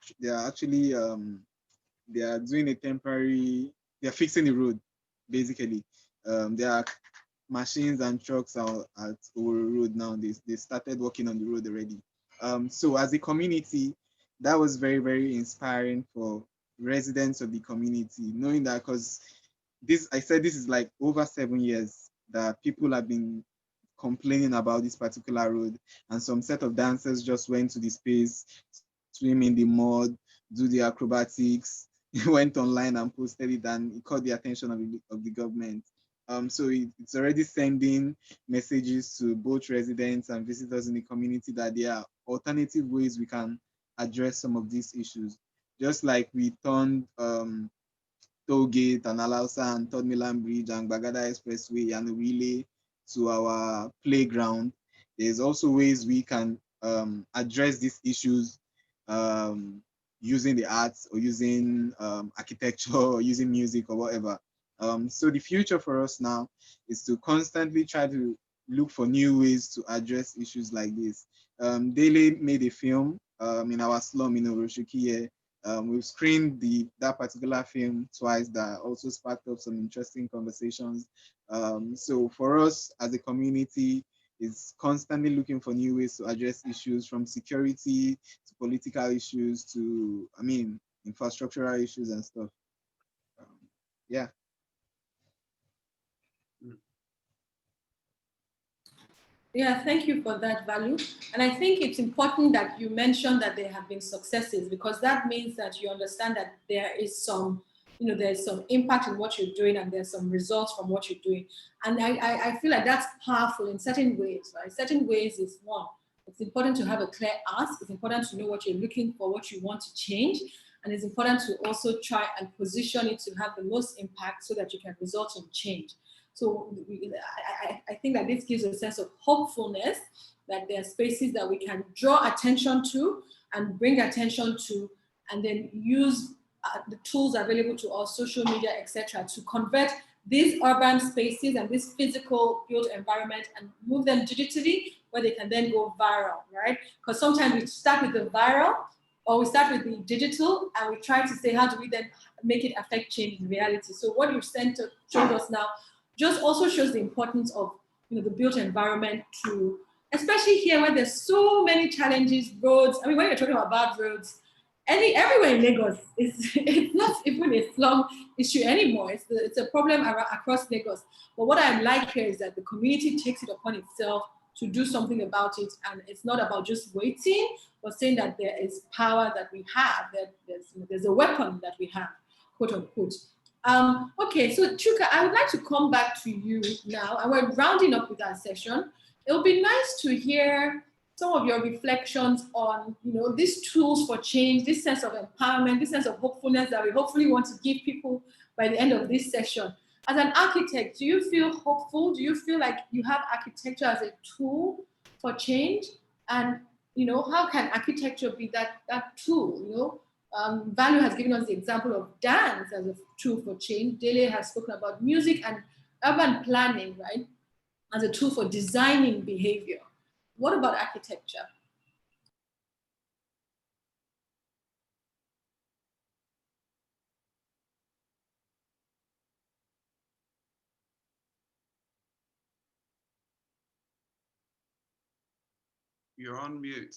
Speaker 4: actually they are doing they're fixing the road, basically. There are machines and trucks out at Oworo Road now. They started working on the road already. So as a community, that was very, very inspiring for residents of the community, knowing that, because I said this is like over 7 years that people have been complaining about this particular road, and some set of dancers just went to the space, swim in the mud, do the acrobatics, went online and posted it, and it caught the attention of the government. So it's already sending messages to both residents and visitors in the community that there are alternative ways we can address some of these issues. Just like we turned Tollgate and Alausa and Third Milan Bridge and Bagada Expressway and Relay to our playground, there's also ways we can address these issues using the arts or using architecture or using music or whatever. So the future for us now is to constantly try to look for new ways to address issues like this. Dele made a film in our slum in Oroshuki. We've screened that particular film twice that also sparked up some interesting conversations. So for us as a community, is constantly looking for new ways to address issues from security to political issues to, infrastructural issues and stuff. Yeah.
Speaker 1: Yeah, thank you for that value. And I think it's important that you mentioned that there have been successes, because that means that you understand that there is some, there's some impact in what you're doing and there's some results from what you're doing. And I feel like that's powerful in certain ways, right? Certain ways is one, it's important to have a clear ask. It's important to know what you're looking for, what you want to change. And it's important to also try and position it to have the most impact so that you can result in change. So I think that this gives a sense of hopefulness that there are spaces that we can draw attention to and bring attention to, and then use the tools available to us, social media, etc., to convert these urban spaces and this physical built environment and move them digitally where they can then go viral, right? Because sometimes we start with the viral or we start with the digital and we try to say, how do we then make it affect change in reality? So what you've showed us now just also shows the importance of the built environment to, especially here where there's so many challenges, roads. I mean, when you're talking about bad roads, everywhere in Lagos, it's not even a slum issue anymore. It's a problem across Lagos. But what I like here is that the community takes it upon itself to do something about it, and it's not about just waiting, but saying that there is power that we have, that there's a weapon that we have, quote unquote. Okay, so Chuka, I would like to come back to you now, and we're rounding up with our session. It would be nice to hear some of your reflections on, these tools for change, this sense of empowerment, this sense of hopefulness that we hopefully want to give people by the end of this session. As an architect, do you feel hopeful? Do you feel like you have architecture as a tool for change? And, how can architecture be that tool, Value has given us the example of dance as a tool for change. Dele has spoken about music and urban planning, right, as a tool for designing behavior. What about architecture?
Speaker 2: You're on mute.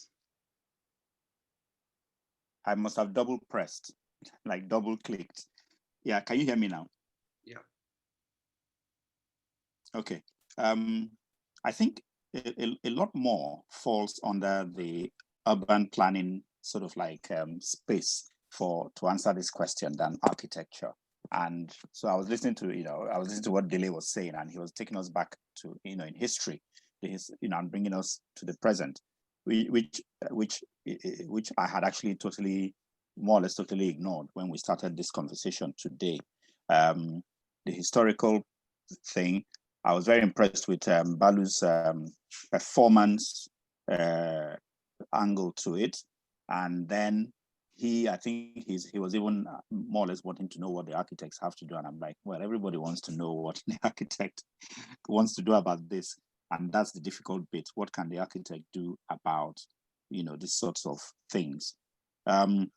Speaker 3: I must have double pressed, like double clicked. Yeah, can you hear me now?
Speaker 2: Yeah.
Speaker 3: Okay. I think a lot more falls under the urban planning sort of like space to answer this question than architecture. And so I was listening to what Dele was saying, and he was taking us back to in history, and bringing us to the present, which I had actually more or less totally ignored when we started this conversation today. The historical thing, I was very impressed with Balu's performance angle to it, and then I think he was even more or less wanting to know what the architects have to do, and I'm like, well, everybody wants to know what the architect wants to do about this, and that's the difficult bit. What can the architect do about these sorts of things? I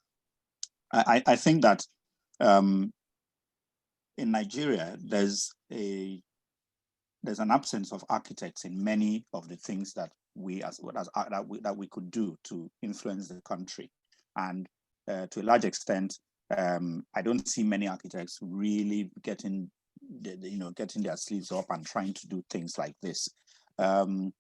Speaker 3: think that in Nigeria there's an absence of architects in many of the things that we could do to influence the country, and to a large extent, I don't see many architects really getting their sleeves up and trying to do things like this. We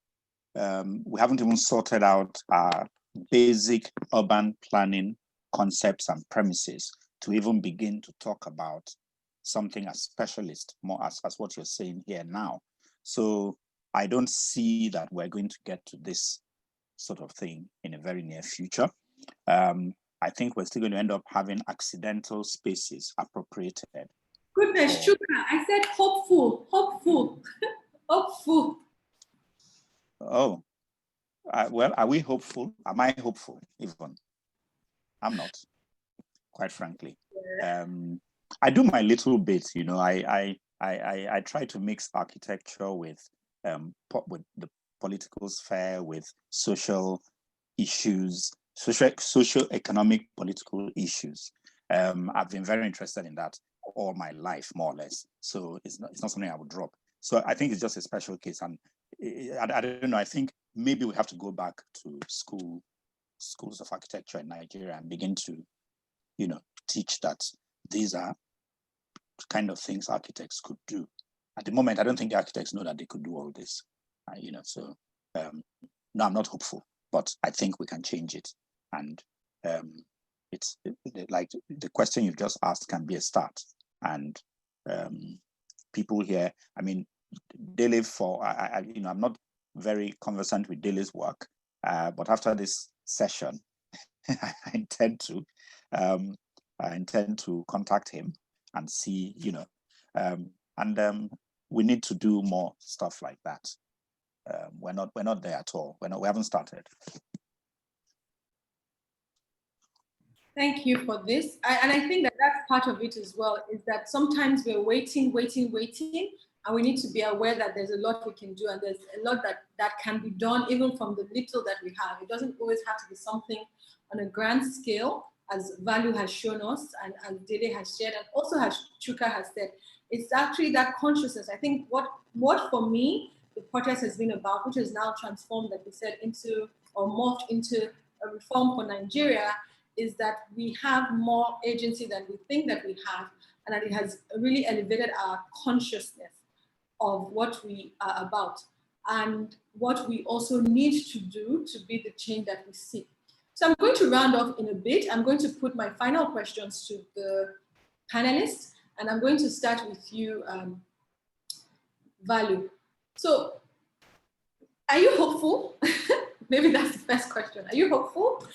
Speaker 3: haven't even sorted out our basic urban planning concepts and premises to even begin to talk about something as specialist, more as what you're saying here now. So I don't see that we're going to get to this sort of thing in a very near future. I think we're still going to end up having accidental spaces appropriated.
Speaker 1: Goodness, Chuka, I said hopeful, hopeful, hopeful.
Speaker 3: Oh, well, are we hopeful? Am I hopeful even? I'm not, quite frankly. I do my little bit, you know. I try to mix architecture with the political sphere, with social issues, socio-economic political issues. I've been very interested in that all my life, more or less. So it's not something I would drop. So I think it's just a special case, and I don't know. I think maybe we have to go back to schools of architecture in Nigeria and begin to, you know, teach that these are kind of things architects could do. At the moment, I don't think the architects know that they could do all this. You know, so no, I'm not hopeful, but I think we can change it. And it's like the question you've just asked can be a start. And people here, I mean, Dele, you know, I'm not very conversant with Dele's work, but after this session, I intend to contact him and see, you know, and we need to do more stuff like that. We're not there at all. We haven't started.
Speaker 1: Thank you for this. And I think that that's part of it as well, is that sometimes we're waiting, and we need to be aware that there's a lot we can do, and there's a lot that can be done even from the little that we have. It doesn't always have to be something on a grand scale, as Value has shown us, and as Dede has shared, and also as Chuka has said. It's actually that consciousness. I think what for me, the protest has been about, which is now transformed, like we said, into or morphed into a reform for Nigeria, is that we have more agency than we think that we have, and that it has really elevated our consciousness of what we are about and what we also need to do to be the change that we seek. So I'm going to round off in a bit. I'm going to put my final questions to the panelists, and I'm going to start with you, Value. So are you hopeful? Maybe that's the first question. Are you hopeful?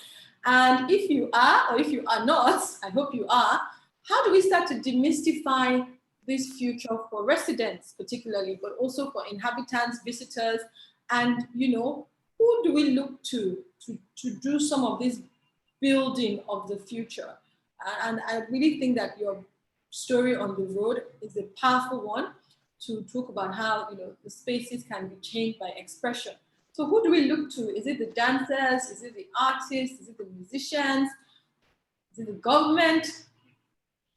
Speaker 1: And if you are, or if you are not, I hope you are, how do we start to demystify this future for residents particularly, but also for inhabitants, visitors, and, you know, who do we look to do some of this building of the future? And I really think that your story on the road is a powerful one to talk about how, you know, the spaces can be changed by expression. So who do we look to? Is it the dancers? Is it the artists? Is it the musicians? Is it the government?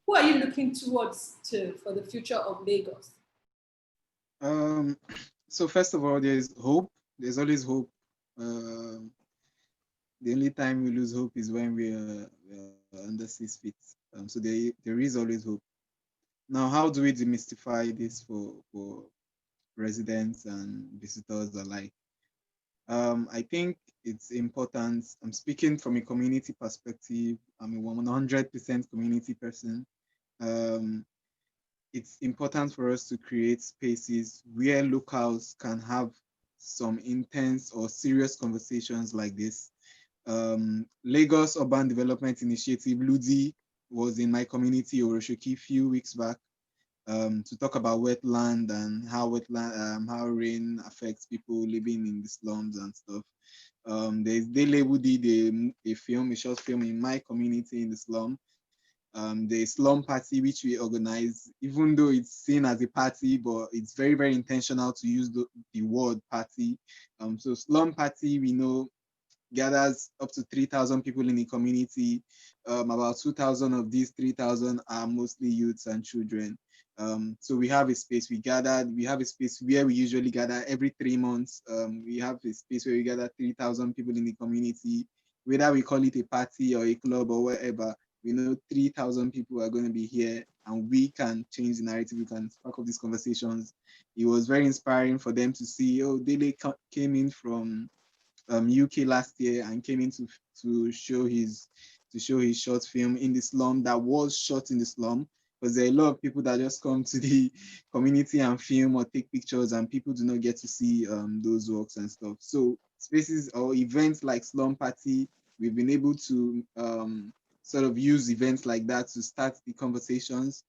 Speaker 1: Who are you looking towards for the future of Lagos?
Speaker 4: So first of all, there's hope. There's always hope. The only time we lose hope is when we're under 6 feet. So there is always hope. Now, how do we demystify this for residents and visitors alike? I think it's important. I'm speaking from a community perspective. I'm a 100% community person. It's important for us to create spaces where locals can have some intense or serious conversations like this. Lagos Urban Development Initiative, LUDI, was in my community, Oroshoki, a few weeks back, to talk about wetland and how rain affects people living in the slums and stuff. There's Dele who did a short film in my community in the slum. The slum party, which we organize, even though it's seen as a party, but it's very, very intentional to use the word party. So slum party, we know, gathers up to 3,000 people in the community. About 2,000 of these 3,000 are mostly youths and children. So we have a space. We have a space where we usually gather every 3 months. We have a space where we gather 3,000 people in the community, whether we call it a party or a club or whatever. We know 3,000 people are going to be here, and we can change the narrative. We can spark up these conversations. It was very inspiring for them to see, oh, Dele came in from UK last year and came in to show his short film in the slum that was shot in the slum. because there are a lot of people that just come to the community and film or take pictures, and people do not get to see those works and stuff. So spaces or events like Slum Party, we've been able to sort of use events like that to start the conversations.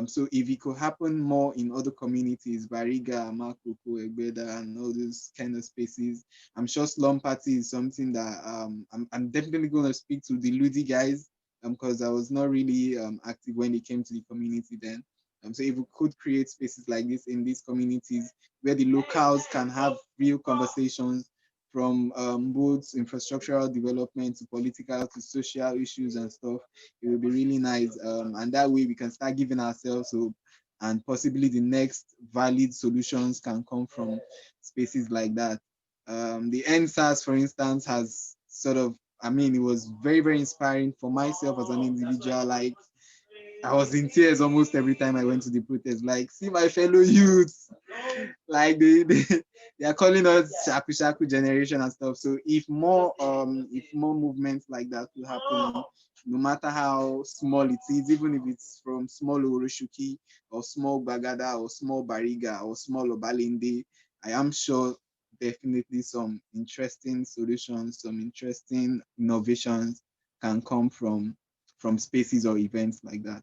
Speaker 4: So if it could happen more in other communities, Bariga, Makoko, Egbeda, and all those kind of spaces, I'm sure Slum Party is something that I'm definitely going to speak to the Ludi guys, because I was not really active when it came to the community then. So if we could create spaces like this in these communities where the locals can have real conversations from both infrastructural development to political to social issues and stuff, it will be really nice. And that way we can start giving ourselves hope, and possibly the next valid solutions can come from spaces like that. The NSAS, for instance, has sort of, I mean, it was very, very inspiring for myself as an individual. Like, I was in tears almost every time I went to the protest. Like, see my fellow youths, like they are calling us shaku shaku generation and stuff. So if more movements like that will happen, no matter how small it is, even if it's from small Oroshuki or small Bagada or small Bariga or small Obalinde, I am sure definitely some interesting solutions, some interesting innovations can come from spaces or events like that.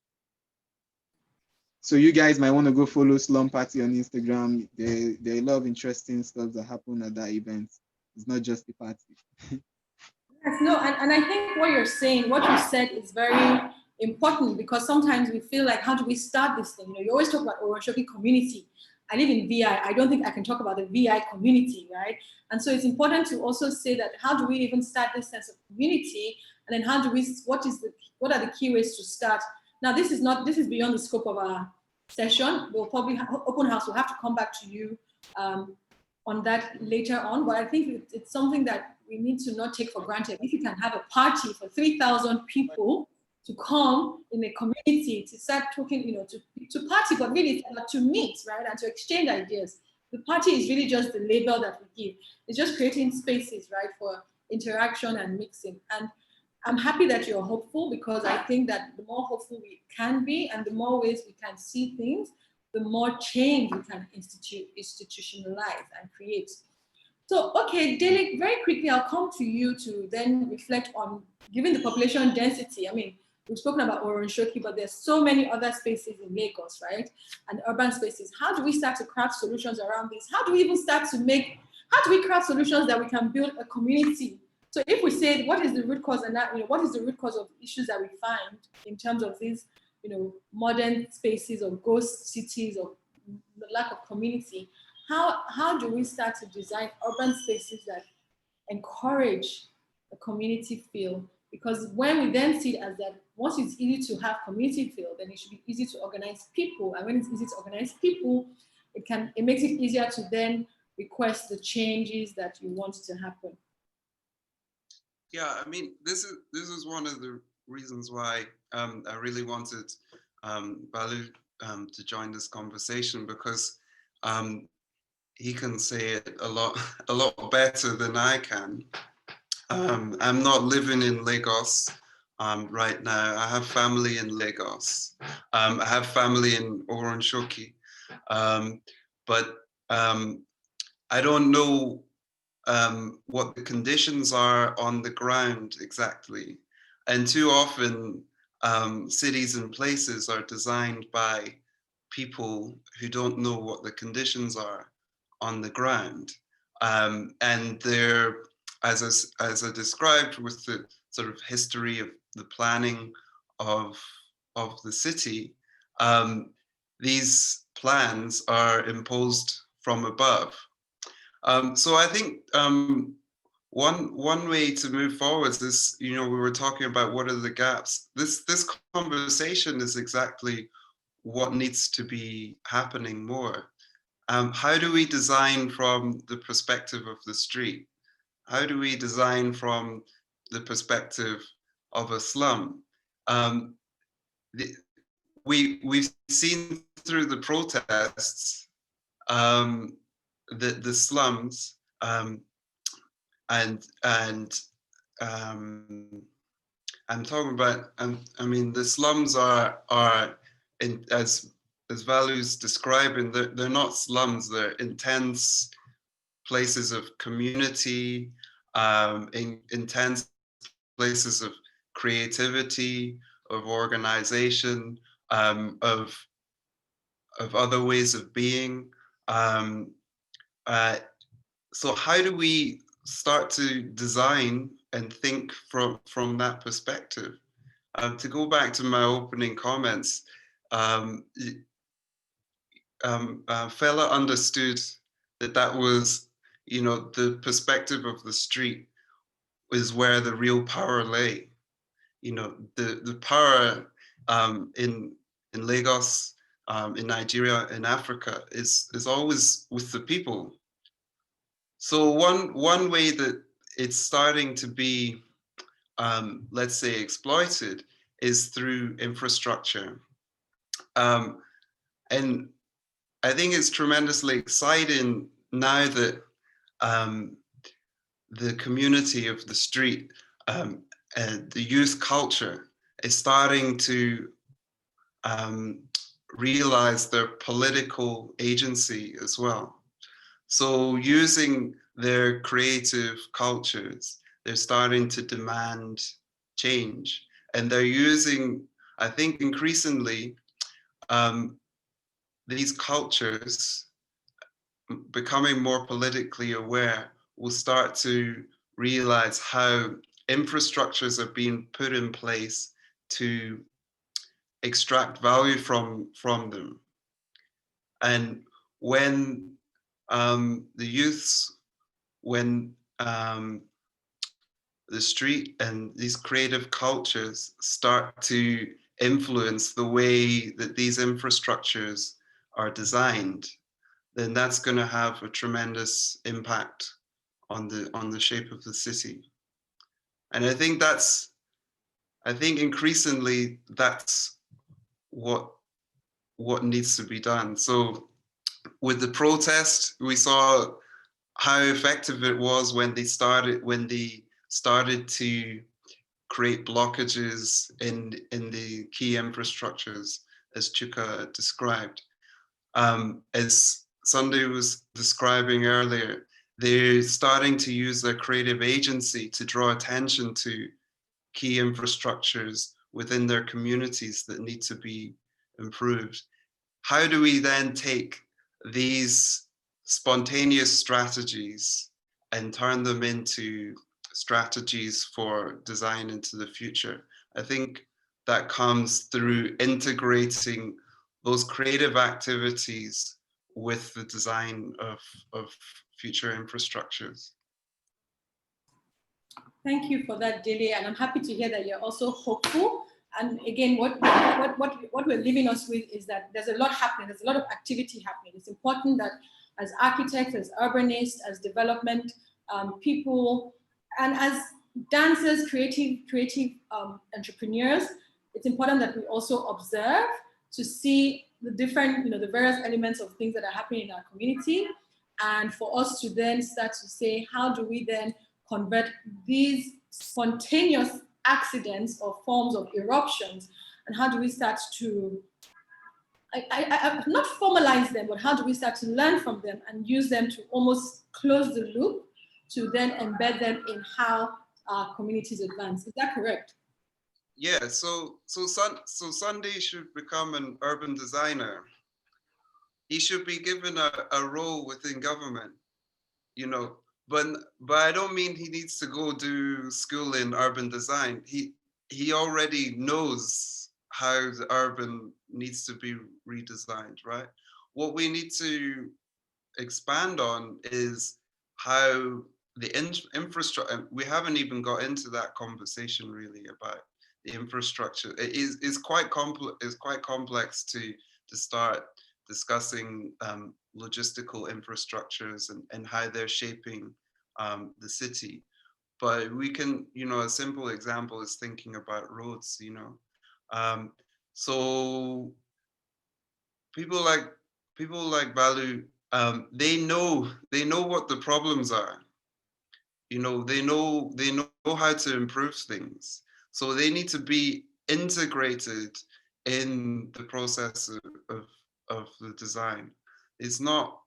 Speaker 4: So you guys might want to go follow Slum Party on Instagram. There are a lot of interesting stuff that happen at that event. It's not just the party.
Speaker 1: Yes, no, and I think what you're saying, what you said is very important, because sometimes we feel like, how do we start this thing? You know, you always talk about Oroshoki community. I live in VI. I don't think I can talk about the VI community, right? And so it's important to also say that, how do we even start this sense of community? And then how do we, what are the key ways to start? Now, this is beyond the scope of our session. We'll probably, open house will have to come back to you on that later on, but I think it's something that we need to not take for granted. If you can have a party for 3,000 people to come in a community to start talking, you know, to party, but really to meet, right, and to exchange ideas. The party is really just the label that we give. It's just creating spaces, right, for interaction and mixing. And I'm happy that you're hopeful, because I think that the more hopeful we can be and the more ways we can see things, the more change we can institutionalize and create. So, okay, Dele, very quickly, I'll come to you to then reflect on, given the population density. I mean, we've spoken about Oronshoki, but there's so many other spaces in Lagos, right? And urban spaces. How do we start to craft solutions around this? How do we craft solutions that we can build a community? So if we say, what is the root cause, and that, you know, what is the root cause of issues that we find in terms of these, you know, modern spaces or ghost cities or the lack of community? How do we start to design urban spaces that encourage a community feel? Because when we then see it as that, once it's easy to have community feel, then it should be easy to organize people. And when it's easy to organize people, it makes it easier to then request the changes that you want to happen.
Speaker 2: Yeah, I mean, this is one of the reasons why I really wanted Balu to join this conversation, because he can say it a lot better than I can. I'm not living in Lagos right now. I have family in Lagos. I have family in Oronshoki, but I don't know what the conditions are on the ground exactly. And too often, cities and places are designed by people who don't know what the conditions are on the ground. And they're, as I described, with the sort of history of the planning of the city, these plans are imposed from above. So I think one way to move forward is, you know, we were talking about what are the gaps. This conversation is exactly what needs to be happening more. How do we design from the perspective of the street? How do we design from the perspective of a slum? We've seen through the protests the slums, and I'm talking about, I mean, the slums are as Valu's describing, they're not slums, they're intense places of community, intense places of creativity, of organization, of other ways of being. So how do we start to design and think from that perspective? To go back to my opening comments, Fella understood that was, the perspective of the street is where the real power lay. The power in Lagos, in Nigeria, in Africa is always with the people. So one way that it's starting to be, let's say, exploited is through infrastructure. And I think it's tremendously exciting now that the community of the street, the youth culture is starting to realize their political agency as well. So using their creative cultures, they're starting to demand change. And they're using, I think increasingly, these cultures becoming more politically aware will start to realize how infrastructures are being put in place to extract value from them. And when the youths, when the street and these creative cultures start to influence the way that these infrastructures are designed, then that's going to have a tremendous impact on the shape of the city. And I think increasingly that's what needs to be done. So with the protest, we saw how effective it was when they started to create blockages in the key infrastructures, as Chuka described. As Sunday was describing earlier, they're starting to use their creative agency to draw attention to key infrastructures within their communities that need to be improved. How do we then take these spontaneous strategies and turn them into strategies for design into the future? I think that comes through integrating those creative activities with the design of future infrastructures.
Speaker 1: Thank you for that, Dele, and I'm happy to hear that you're also hopeful. And again, what we're leaving us with is that there's a lot happening. There's a lot of activity happening. It's important that as architects, as urbanists, as development people, and as dancers, creative entrepreneurs, it's important that we also observe to see the different, the various elements of things that are happening in our community, and for us to then start to say, how do we then convert these spontaneous accidents or forms of eruptions, and how do we start to, not formalize them, but how do we start to learn from them and use them to almost close the loop to then embed them in how our communities advance? Is that correct?
Speaker 2: Yeah, so Sunday should become an urban designer. He should be given a role within government, but I don't mean he needs to go do school in urban design. He already knows how the urban needs to be redesigned, right? What we need to expand on is how the infrastructure, we haven't even got into that conversation really about the infrastructure. It is quite complex to start discussing logistical infrastructures and how they're shaping the city. But we can, a simple example is thinking about roads, so people like Balu, they know what the problems are. They know how to improve things. So they need to be integrated in the process of the design. It's not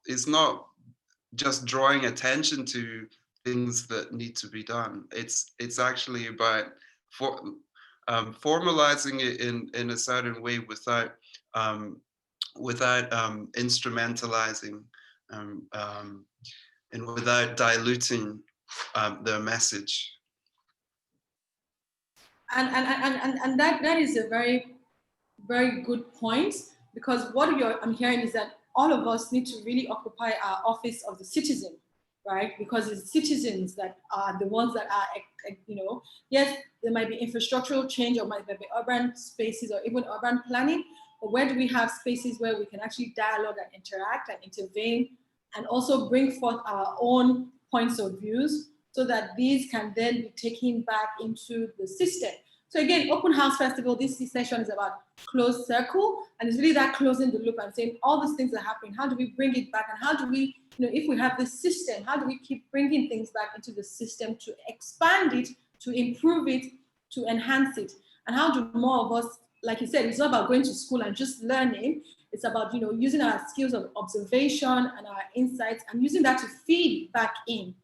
Speaker 2: just drawing attention to things that need to be done. It's actually about formalizing it in a certain way without instrumentalizing and without diluting the message.
Speaker 1: And that is a very, very good point, because what I'm hearing is that all of us need to really occupy our office of the citizen, right? Because it's citizens that are the ones that are, yes, there might be infrastructural change, or might be urban spaces, or even urban planning, but where do we have spaces where we can actually dialogue and interact and intervene, and also bring forth our own points of views, so that these can then be taken back into the system. So again, Open House Festival, this session is about closed circle, and it's really that closing the loop and saying all these things are happening. How do we bring it back? And how do we, if we have this system, how do we keep bringing things back into the system to expand it, to improve it, to enhance it? And how do more of us, like you said, it's not about going to school and just learning. It's about, using our skills of observation and our insights, and using that to feed back in.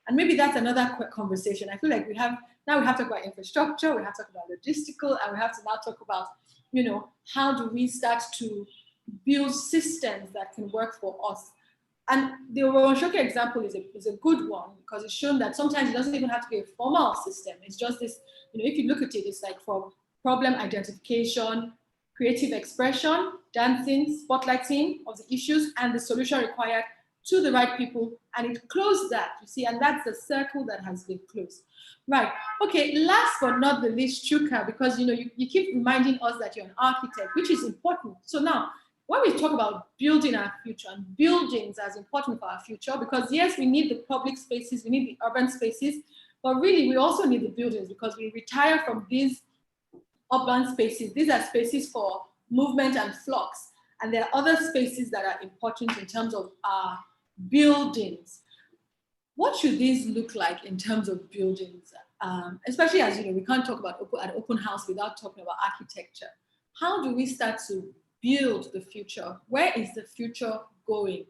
Speaker 1: And maybe that's another quick conversation. I feel like we have to talk about infrastructure, we have to talk about logistical, and we have to now talk about, how do we start to build systems that can work for us? And the Ozegbe example is a good one, because it's shown that sometimes it doesn't even have to be a formal system. It's just this, if you look at it, it's like from problem identification, creative expression, dancing, spotlighting of the issues and the solution required to the right people, and it closed that, you see, and that's the circle that has been closed. Right, okay, last but not the least, Chuka, because you keep reminding us that you're an architect, which is important. So now, when we talk about building our future, and buildings as important for our future, because yes, we need the public spaces, we need the urban spaces, but really we also need the buildings, because we retire from these urban spaces. These are spaces for movement and flux, and there are other spaces that are important in terms of our buildings. What should these look like in terms of buildings? Especially as we can't talk about an open house without talking about architecture. How do we start to build the future? Where is the future going?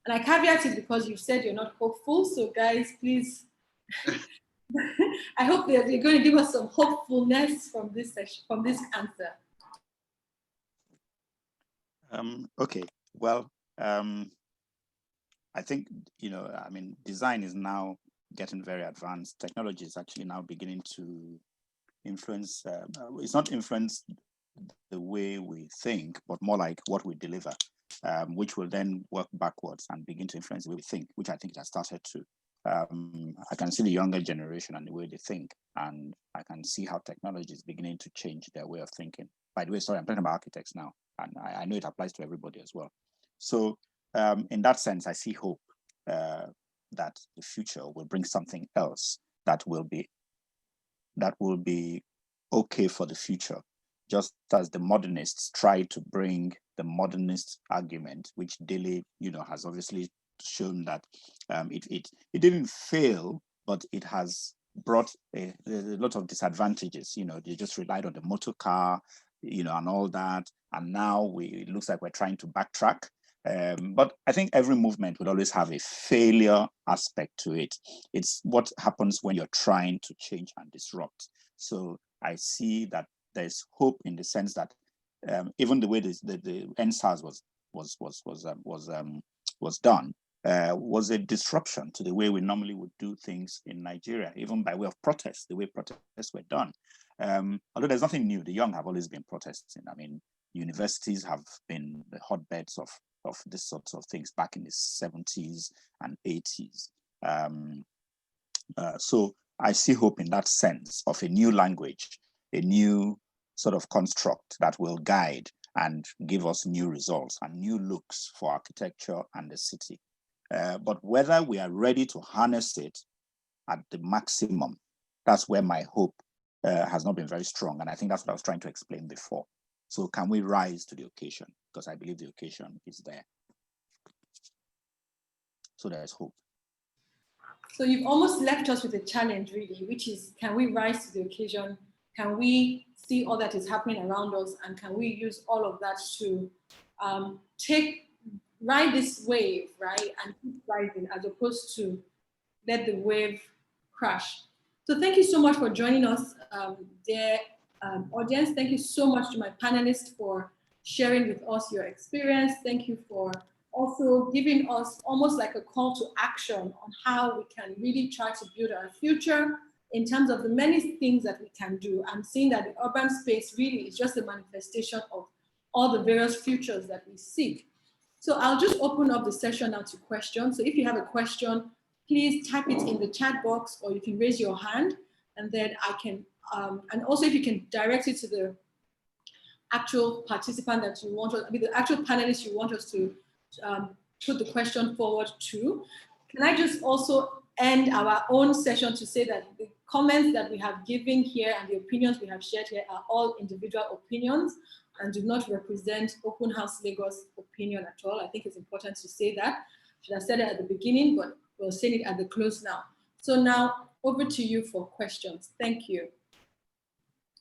Speaker 1: And I caveat it because you said you're not hopeful. So guys, please, I hope that you're going to give us some hopefulness from this session, from this answer.
Speaker 3: Okay, well, I think, design is now getting very advanced. Technology is actually now beginning to influence, it's not influence the way we think, but more like what we deliver, which will then work backwards and begin to influence the way we think, which I think it has started to. I can see the younger generation and the way they think, and I can see how technology is beginning to change their way of thinking. By the way, sorry, I'm talking about architects now, and I know it applies to everybody as well. So in that sense, I see hope that the future will bring something else that will be okay for the future, just as the modernists tried to bring the modernist argument, which Dele, has obviously shown that it didn't fail, but it has brought a lot of disadvantages. They just relied on the motor car, and all that, and now it looks like we're trying to backtrack. But I think every movement will always have a failure aspect to it. It's what happens when you're trying to change and disrupt. So I see that there's hope in the sense that even the way the NSAS was done was a disruption to the way we normally would do things in Nigeria, even by way of protest, the way protests were done. Although there's nothing new, the young have always been protesting. I mean, universities have been the hotbeds of this sorts of things back in the 70s and 80s. So I see hope in that sense of a new language, a new sort of construct that will guide and give us new results and new looks for architecture and the city. But whether we are ready to harness it at the maximum, that's where my hope has not been very strong. And I think that's what I was trying to explain before. So can we rise to the occasion? Because I believe the occasion is there. So there's hope.
Speaker 1: So you've almost left us with a challenge, really, which is, can we rise to the occasion? Can we see all that is happening around us, and can we use all of that to ride this wave, right, and keep rising as opposed to let the wave crash. So thank you so much for joining us, dear audience. Thank you so much to my panelists for sharing with us your experience. Thank you for also giving us almost like a call to action on how we can really try to build our future in terms of the many things that we can do. I'm seeing that the urban space really is just a manifestation of all the various futures that we seek. So I'll just open up the session now to questions. So if you have a question, please type it in the chat box, or you can raise your hand, and then I can, and also if you can direct it to the actual participant that you want, the actual panelist you want us to put the question forward to. Can I just also end our own session to say that the comments that we have given here and the opinions we have shared here are all individual opinions and do not represent Open House Lagos opinion at all. I think it's important to say that. Should have said it at the beginning, but we'll say it at the close now. So now over to you for questions. Thank you.